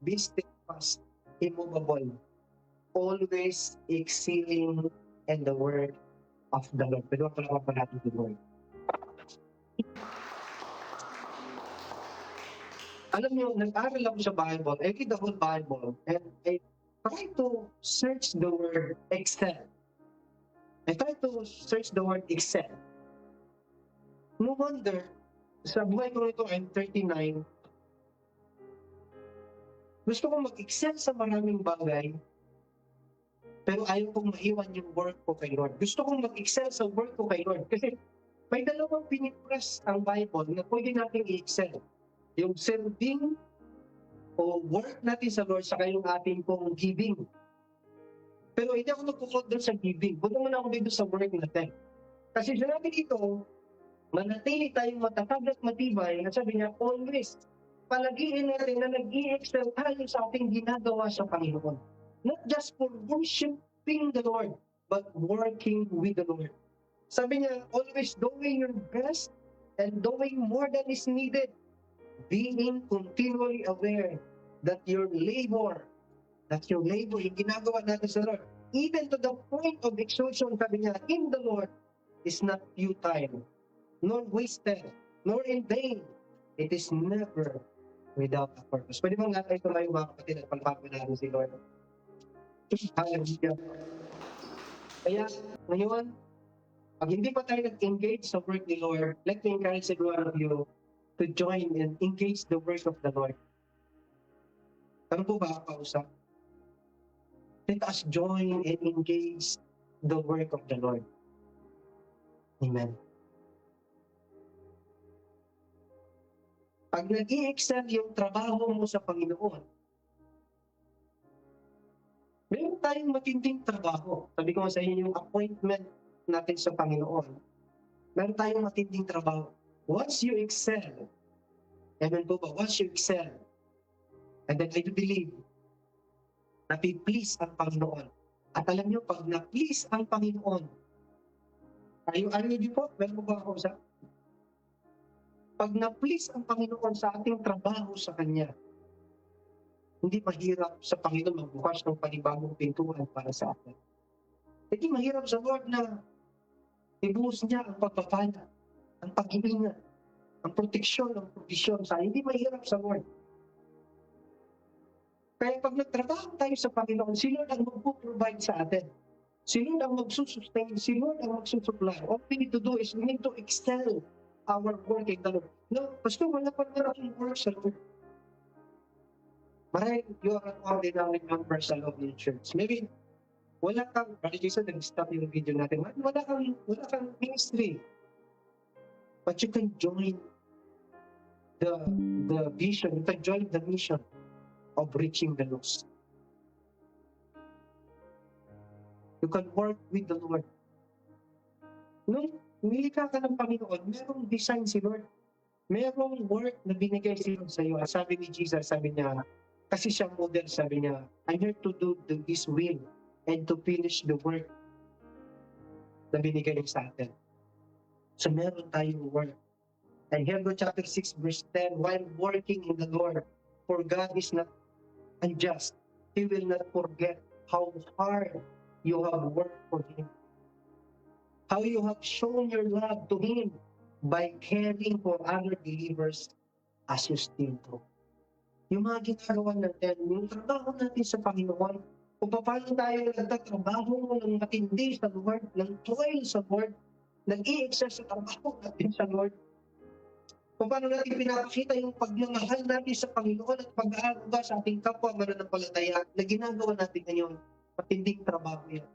be steadfast, immovable, always excelling in the word of the Lord. Pwede ba pala pa natin the Lord? Alam niyo, nag-aral ako sa Bible, I read the whole Bible, and I try to search the word excel. I try to search the word excel. No wonder, sa buhay ko nito, I'm 39, gusto kong mag-excel sa maraming bagay, pero ayaw kong maiwan yung work ko kay Lord. Gusto kong mag-excel sa work ko kay Lord, kasi may dalawang pinipress ang Bible na pwede nating i-excel. Yung serving o work natin sa Lord sa yung ating pong giving. Pero hindi ako magpupot doon sa giving. Buto muna ako dito sa work natin. Kasi sinabi dito, manatili tayong matatag at matibay, at sabi niya, always, palagiin natin na nag-i-excel tayo sa ating ginagawa sa Panginoon. Not just for worshiping the Lord, but working with the Lord. Sabi niya, always doing your best and doing more than is needed. Being continually aware that your labor, yung ginagawa natin sa Lord, even to the point of exhaustion, sabi niya, in the Lord, is not futile, nor wasted, nor in vain. It is never without a purpose. Pwede bang natin tumayo mga kapatid at palpapan natin si Lord? Hallelujah. Kaya, ngayon, pag hindi pa tayo nag-engage sa work ni Lord, let me encourage every one of you to join and engage the work of the Lord. Ano po ba ang kausap? Let us join and engage the work of the Lord. Amen. Pag nag-i-excel yung trabaho mo sa Panginoon, meron tayong matinding trabaho. Sabi ko sa inyo, yung appointment natin sa Panginoon, meron tayong matinding trabaho. Once you excel, amen po ba? Once you excel, and then I do believe, na-please ang Panginoon. At alam niyo, pag na-please ang Panginoon, are you po? Meron po ba ako sa? Pag na-please ang Panginoon sa ating trabaho sa Kanya, hindi mahirap sa Panginoon magbukas ng panibagong pintuan para sa atin. Hindi mahirap sa Lord na ibuhos niya ang pagpapala, ang pag-iingat, ang proteksyon, ang provisyon sa atin. Hindi mahirap sa Lord. Kaya pag nagtrabaho tayo sa Panginoon, si Lord ang mag-provide sa atin. Si Lord ang magsusustain, si Lord ang magsusupply. All we need to do is we need to excel our work in the Lord. No, Pastor, wala pa naman akong work sa Lord. Marahil you are an ordinary member sa loob ng church. Maybe, wala kang, Brother Jason, nag-stop yung video natin. Wala kang ministry. But you can join the vision, you can join the mission of reaching the lost. You can work with the Lord. Nung nilikha ka ng Panginoon, merong design si Lord. Merong work na binigay si Lord sa iyo. Sabi ni Jesus, sabi niya, kasi siyang model, sabi niya, I'm here to do His will and to finish the work na binigay niya sa atin. So meron tayong work. And Hebrews chapter 6 verse 10, while working in the Lord, for God is not unjust. He will not forget how hard you have worked for Him. How you have shown your love to Him by caring for other believers as you still do. Yung mga ginagawa natin, yung trabaho natin sa Panginoon, kung paano tayo nagtatrabaho ng matindi sa Lord, ng toil sa Lord, nag-i-excel sa trabaho natin sa Lord, kung paano natin pinapakita yung pagmamahal natin sa Panginoon at pag-aaruga sa ating kapwa mananampalataya na ginagawa natin ngayon, matinding trabaho yan.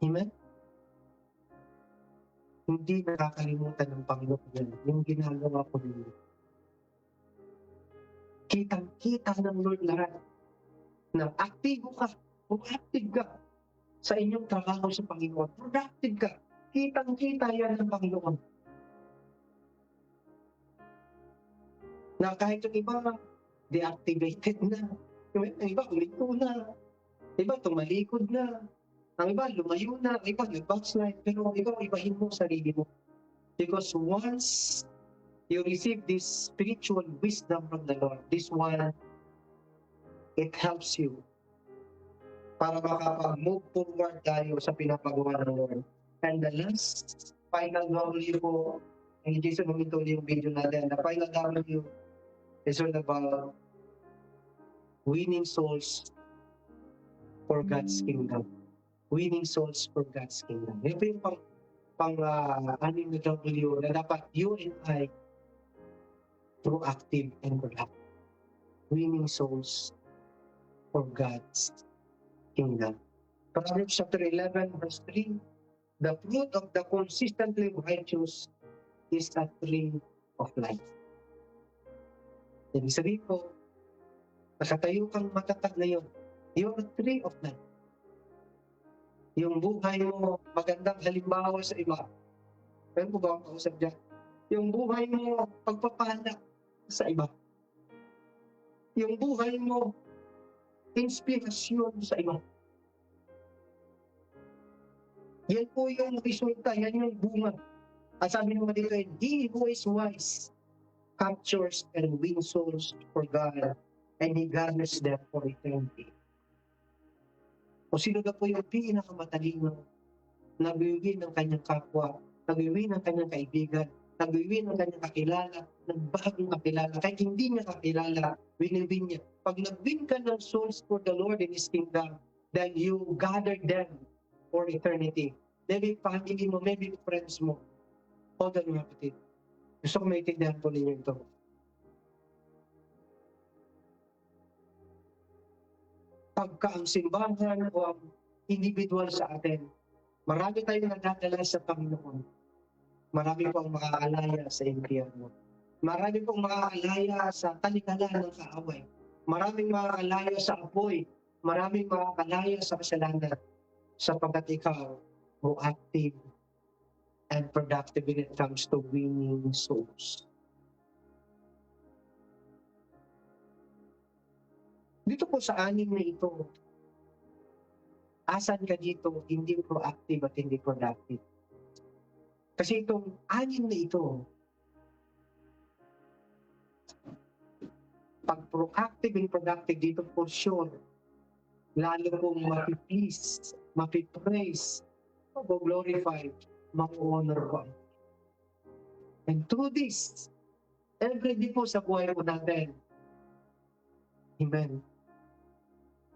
Amen? Hindi nakakalimutan ng Panginoon yan, yung ginagawa ko ninyo. Kitang-kita ng Lord lahat na aktibo ka, proactive ka sa inyong trabaho sa Panginoon. Productive ka. Kitang-kita yan ng Panginoon. Na kahit yung iba, deactivated na. Yung iba, ulinto na. Iba, tumalikod na. Ang iba, lumayo na. Ang iba, nag-backslide. Pero ang iba, ibahin mo sarili mo. Because once you receive this spiritual wisdom from the Lord, this one, it helps you para makapag-move forward tayo sa pinapagawa ng Lord. And the last, final W po, hindi Jason huminto yung video natin, the final W is all about winning souls for God's kingdom. Winning souls for God's kingdom. Yan po yung anim na W na dapat you and I proactive and productive. Winning souls for God's kingdom. Proverbs chapter 11 verse 3, the fruit of the consistently righteous is a tree of life. Ibig sabihin po, nakatayo kang matatag ngayon, you're a tree of life. Yung buhay mo, magandang halimbawa sa iba. Meron po ba akong kausap dyan? Yung buhay mo, pagpapala sa iba. Yung buhay mo, inspirasyon sa iba. Yan po yung resulta, yan yung bunga. At sabi naman dito, he who is wise captures and wins souls for God, and He gathers them for eternity. O sino na po yung pinakamatalino, nag-iwin ng kanyang kapwa, nag-iwin ng kanyang kaibigan, nag-iwin ng kanyang kakilala, nagbagong kakilala, kahit hindi niya kakilala, win-win niya. Pag nag-win ka ng souls for the Lord in His kingdom, then you gather them for eternity. Maybe family mo, maybe friends mo. Hold on mga kapatid. Gusto ko maintindihan po ninyo ito. pagka ang simbahan o ang individual sa atin, marami tayong nadadala sa Panginoon. Marami pong makaalaya sa impyerno. Marami pong makaalaya sa talikalan ng kaaway. Maraming makaalaya sa apoy. Maraming makaalaya sa kasalanan. Sapagkat ikaw mo active and productive when it comes to winning souls. Dito po sa anim na ito, asan ka dito hindi proactive at hindi productive? Kasi itong anim na ito, pag proactive and productive dito for sure, lalo pong mapi-please, mapi-praise, mag-glorify, mag-honor ko. And through this, every day po sa buhay po natin, amen,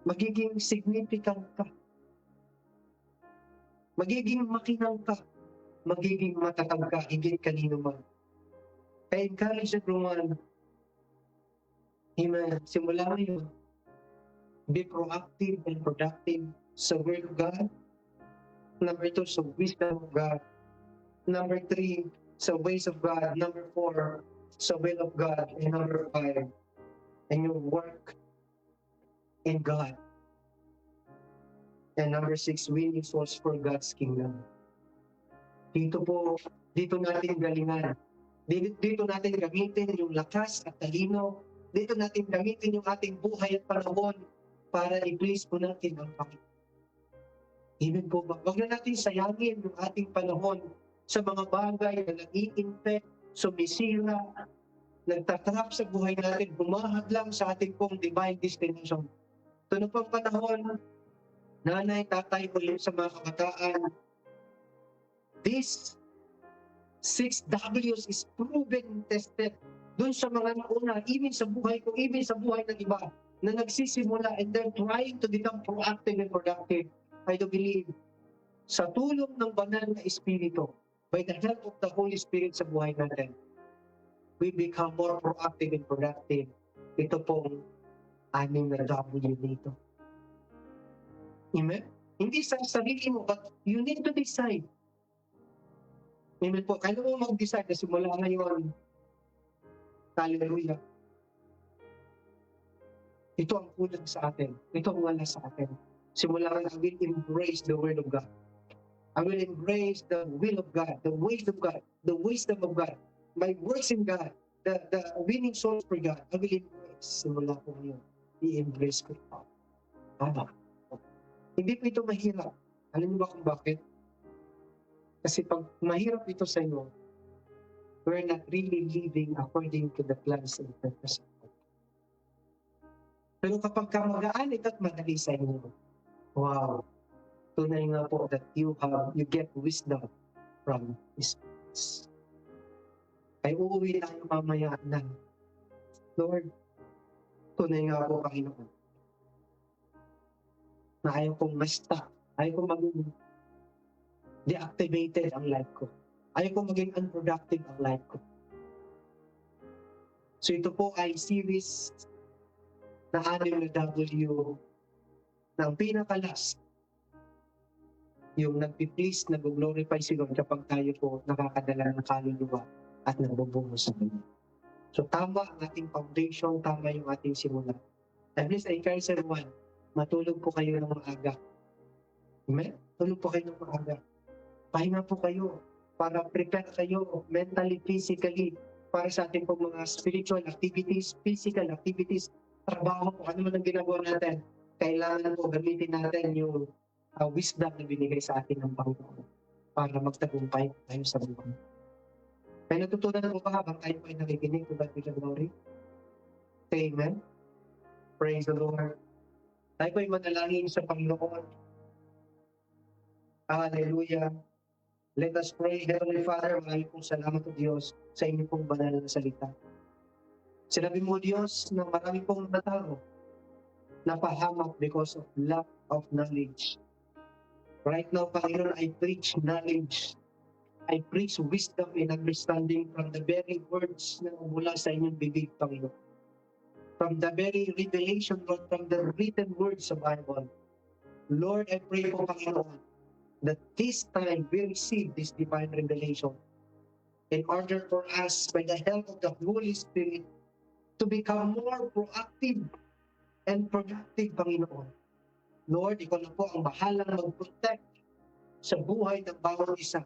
magiging significant ka, magiging makinang ka, magiging matatag ka, higit kanino man. Kaya encourage everyone, amen, simula ngayon, be proactive and productive sa Word of God. Number 2, sa wisdom of God. Number 3, sa ways of God. Number 4, sa will of God. And number 5, and your work in God. And number 6, winning souls for God's kingdom. Dito natin galingan. Dito natin gamitin yung lakas at talino. Dito natin gamitin yung ating buhay at panahon para i-please po natin ang Panginoon. Amen po ba? Huwag na natin sayangin yung ating panahon sa mga bagay na nag-i-infect, sumisira, nagtatrap sa buhay natin, bumahag lang sa ating pong divine destination. Ito na pong panahon, nanay, tatay, ulit sa mga kabataan, this 6 W's is proven and tested doon sa mga nauna, even sa buhay ko, even sa buhay ng iba, na nagsisimula and then trying to become proactive and productive. I do believe sa tulong ng banal na Espiritu, by the help of the Holy Spirit sa buhay natin, we become more proactive and productive. Ito pong aming na W dito. Amen? Hindi sa sarili mo, but you need to decide. Amen po. Kaya mo mag-decide na simula ngayon, hallelujah. Ito ang kulang sa atin. Ito ang wala sa atin. Simula ngayon, I will embrace the Word of God. I will embrace the will of God, the ways of God, the wisdom of God, my works in God, the winning souls for God. I will embrace. Simula ko ngayon, i-embrace ko ito. Tama. Hindi po ito mahirap. Alam niyo ba kung bakit? Kasi pag mahirap ito sa inyo, we're not really living according to the plans and purpose of God. Pero kapag magaan ito at madali sa inyo, wow, tunay nga po that you get wisdom from His words. Ay uuwi tayo mamaya na, Lord, tunay nga po, Panginoon, na ayaw kong ma-stop, ayaw kong maging deactivated ang life ko. Ayaw kong maging unproductive ang life ko. So ito po ay series na 6 na W na ang pinakalas yung nagpi-please, nag-glorify si Lord kapag tayo po nakakadala ng kaluluwa at nagbubungo sa Kanya. So tama ang ating foundation, tama yung ating simula. At least I encourage everyone, matulog po kayo ng maaga. Amen? Tulog po kayo ng maaga. Pahinga po kayo para prepare kayo mentally, physically, para sa ating pong mga spiritual activities, physical activities, trabaho, ano man ang ginagawa natin. Kailangan po gamitin natin yung wisdom na binigay sa atin ng Panginoon para magtagumpay tayo sa buhay. Kaya natutunan po ba habang tayo po ay nakikinig to God be the glory? Amen? Praise the Lord. Tayo po ay manalangin sa Panginoon. Hallelujah. Let us pray. Heavenly Father, maraming pong salamat o Diyos sa inyong pong banal na salita. Sinabi mo, Diyos, na maraming pong natao napahamak because of lack of knowledge. Right now, Panginoon, I preach knowledge. I preach wisdom and understanding from the very words na mula sa inyong bibig, Panginoon. from the very revelation, Lord, from the written words of Bible. Lord, I pray po, Panginoon, that this time we receive this divine revelation in order for us, by the help of the Holy Spirit, to become more proactive and productive, Panginoon. Lord, ikaw na po ang bahalang mag-protect sa buhay ng bawat isa.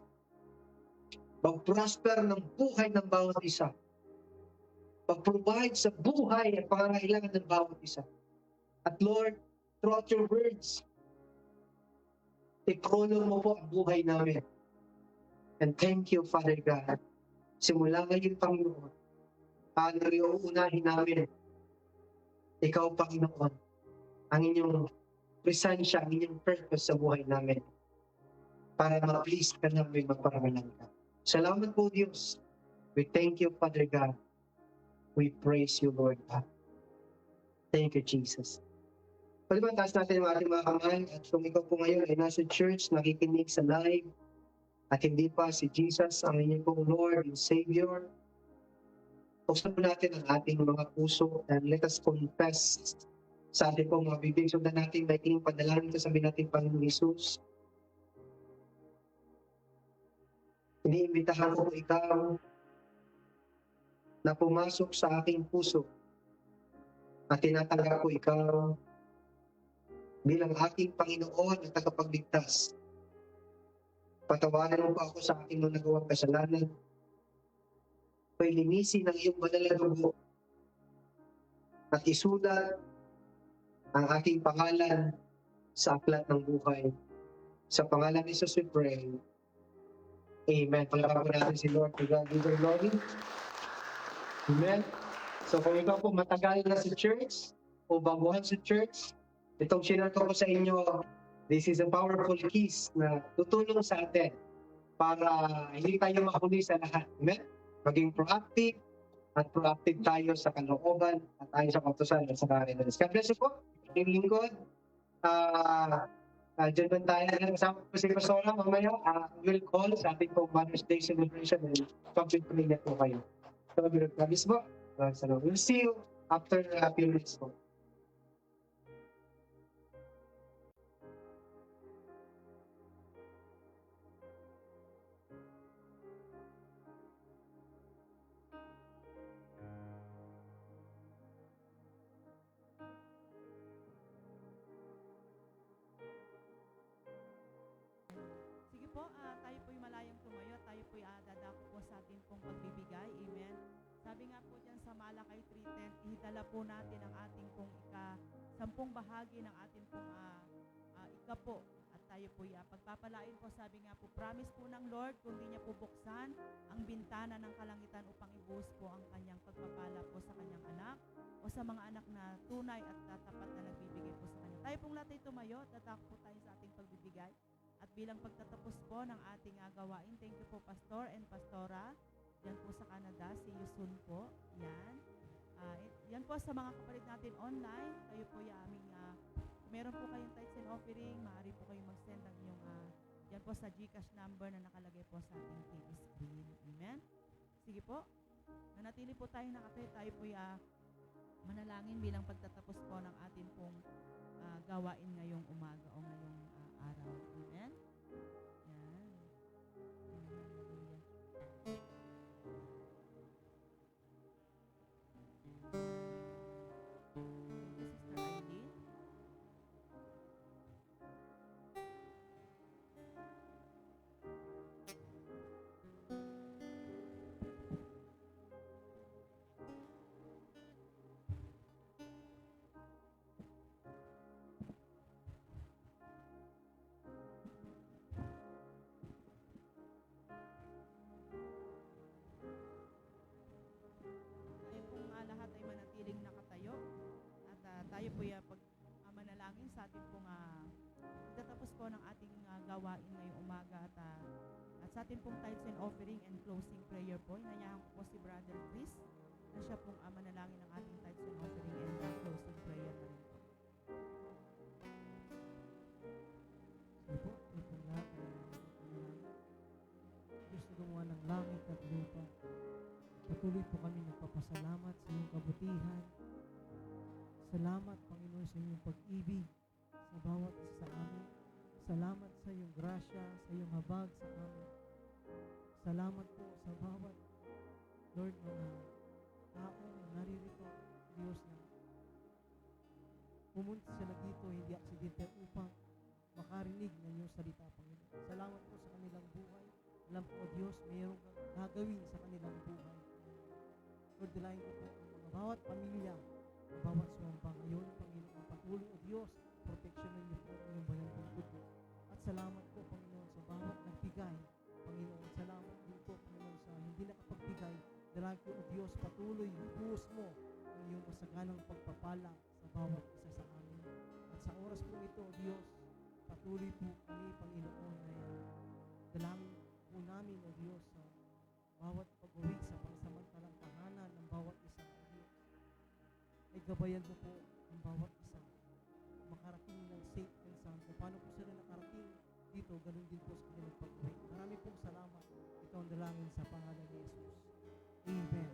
Mag-prosper ng buhay ng bawat isa. Mag-provide sa buhay at pangangailangan ng bawat isa. At Lord, throughout your words, iprolong mo po ang buhay namin. And thank you, Father God. Simula ngayon, Panginoon, Father, iuunahin namin. Ikaw, Panginoon, ang inyong presensya, ang inyong purpose sa buhay namin para ma-please ka namin, magparangalan ka. Salamat po, Diyos. We thank you, Father God. We praise you, Lord God. Thank you, Jesus. Pwede ba taas natin ang ating mga kamay at kung ikaw po ngayon ay nasa church, nakikinig sa live, at hindi pa si Jesus ang inyong pong Lord and Savior, buksan po natin ang ating mga puso and let us confess sa ating pong mga bibig. Sundan natin may tingin padalangin sa sabi natin, Panginoon Jesus. Iniimbitahan ko po ikaw na pumasok sa aking puso at tinatanggap ko ikaw bilang aking Panginoon at tagapagligtas. Patawarin mo po ako sa aking mga nagawang kasalanan. Pailinisin ang iyong banal na dugo at isulat ang aking pangalan sa aklat ng buhay. Sa pangalan ni Jesus we pray. Amen. Palakpakan po natin si Lord. To God be the glory. Amen. So kung ikaw po matagal na sa church o baguhan sa church, itong share ko po sa inyo, this is a powerful keys na tutulong sa atin para hindi tayo mahuli sa lahat. Amen? Maging proactive at proactive tayo sa kalooban at tayo sa kautusan at sa karingan. God bless you po. Yung lingkod, dyan man tayo. Kasama po si Pastora mamaya, will call sa ating pong Mother's Day celebration and pag-pray po kayo. So, God bless po. We'll see you after a few minutes po. Sige po, tayo po'y malayang tumayo. Tayo po'y dadako po sa atin pong pagbibigay. Amen. Sabi nga po dyan sa Malakay 3:10, ihidala po natin ang ating pong sampung bahagi ng ating pong ika po. At tayo po'y pagpapalain po, sabi nga po, promise po ng Lord, kung di niya po buksan ang bintana ng kalangitan upang ibuhos po ang kanyang pagpapala po sa kanyang anak o sa mga anak na tunay at tatapat na nagbibigay po sa kanya. Tayo pong lahat ay tumayo, tatako po tayo sa ating pagbibigay. At bilang pagtatapos po ng ating gawain, thank you po Pastor and Pastora. Yan po sa Canada, si Yusun po. Yan. Yan po sa mga kapatid natin online. Kayo po yung aming, meron po kayong tithes and offering, maaari po kayong mag-send ang inyong, yan po sa GCash number na nakalagay po sa ating TV screen. Amen? Sige po. Nanatili po tayo nakatayo. Tayo po manalangin bilang pagtatapos po ng ating pong gawain ngayong umaga o ngayong araw. Amen? Yan. Hallelujah. Thank you, Sister Eileen. Tayo pong lahat ay manatiling nakatayo at tayo po manalangin sa ating pong pagtatapos po ng ating gawain ngayong umaga at sa ating pong tithes and offering and closing prayer po. Inayahan ko po si Brother Chris na siya pong manalangin ng ating tithes and offering and closing prayer na rin po. Sige po, ito lahat ay Diyos na gumawa ng langit at lupa. Patuloy po kami nagpapasalamat sa iyong kabutihan, Salamat, Panginoon, sa inyong pag-ibig sa bawat isa sa amin. Salamat sa iyong grasya, sa iyong habag sa amin. Salamat po sa bawat, Lord, mga tao na naririto, Diyos, na pumunta sila dito, hindi aksidente, upang makarinig ng iyong salita, Panginoon. Salamat po sa kanilang buhay. Alam ko, Diyos, mayroong kang gagawin sa kanilang buhay. Lord, dalayan ko po ang mga bawat pamilya, ang bawat sumamba ngayon, Panginoon, patuloy, O Diyos, proteksyonan niyo po ang inyong banal tungkod mo. At salamat po, Panginoon, sa bawat nagbigay. Panginoon, salamat din po, Panginoon, sa hindi nakapagbigay. Dalayan ko, O Diyos, patuloy, ibuhos mo ang iyong masaganang pagpapala sa bawat isa sa amin. At sa oras po ito, O Diyos, patuloy po kami, Panginoon, na dalangin po namin, O Diyos, sa bawat pag-uwi sa pansamantalang tahanan ng bawat isa, O Diyos. Ay gabayan mo po ang bawat isa makarating ng safe and sound. Kung paano po sila nakarating dito, ganun din po sa kanilang pag-uwi. Marami pong salamat. Ito ang dalangin sa pangalan ni Jesus. Amen.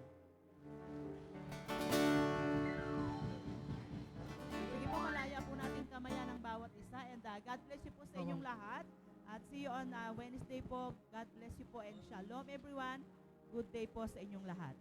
Sige po, malaya po natin kamayan ng bawat isa. And God bless you po sa inyong lahat. At see you on Wednesday po. God bless you po and shalom everyone. Good day po sa inyong lahat.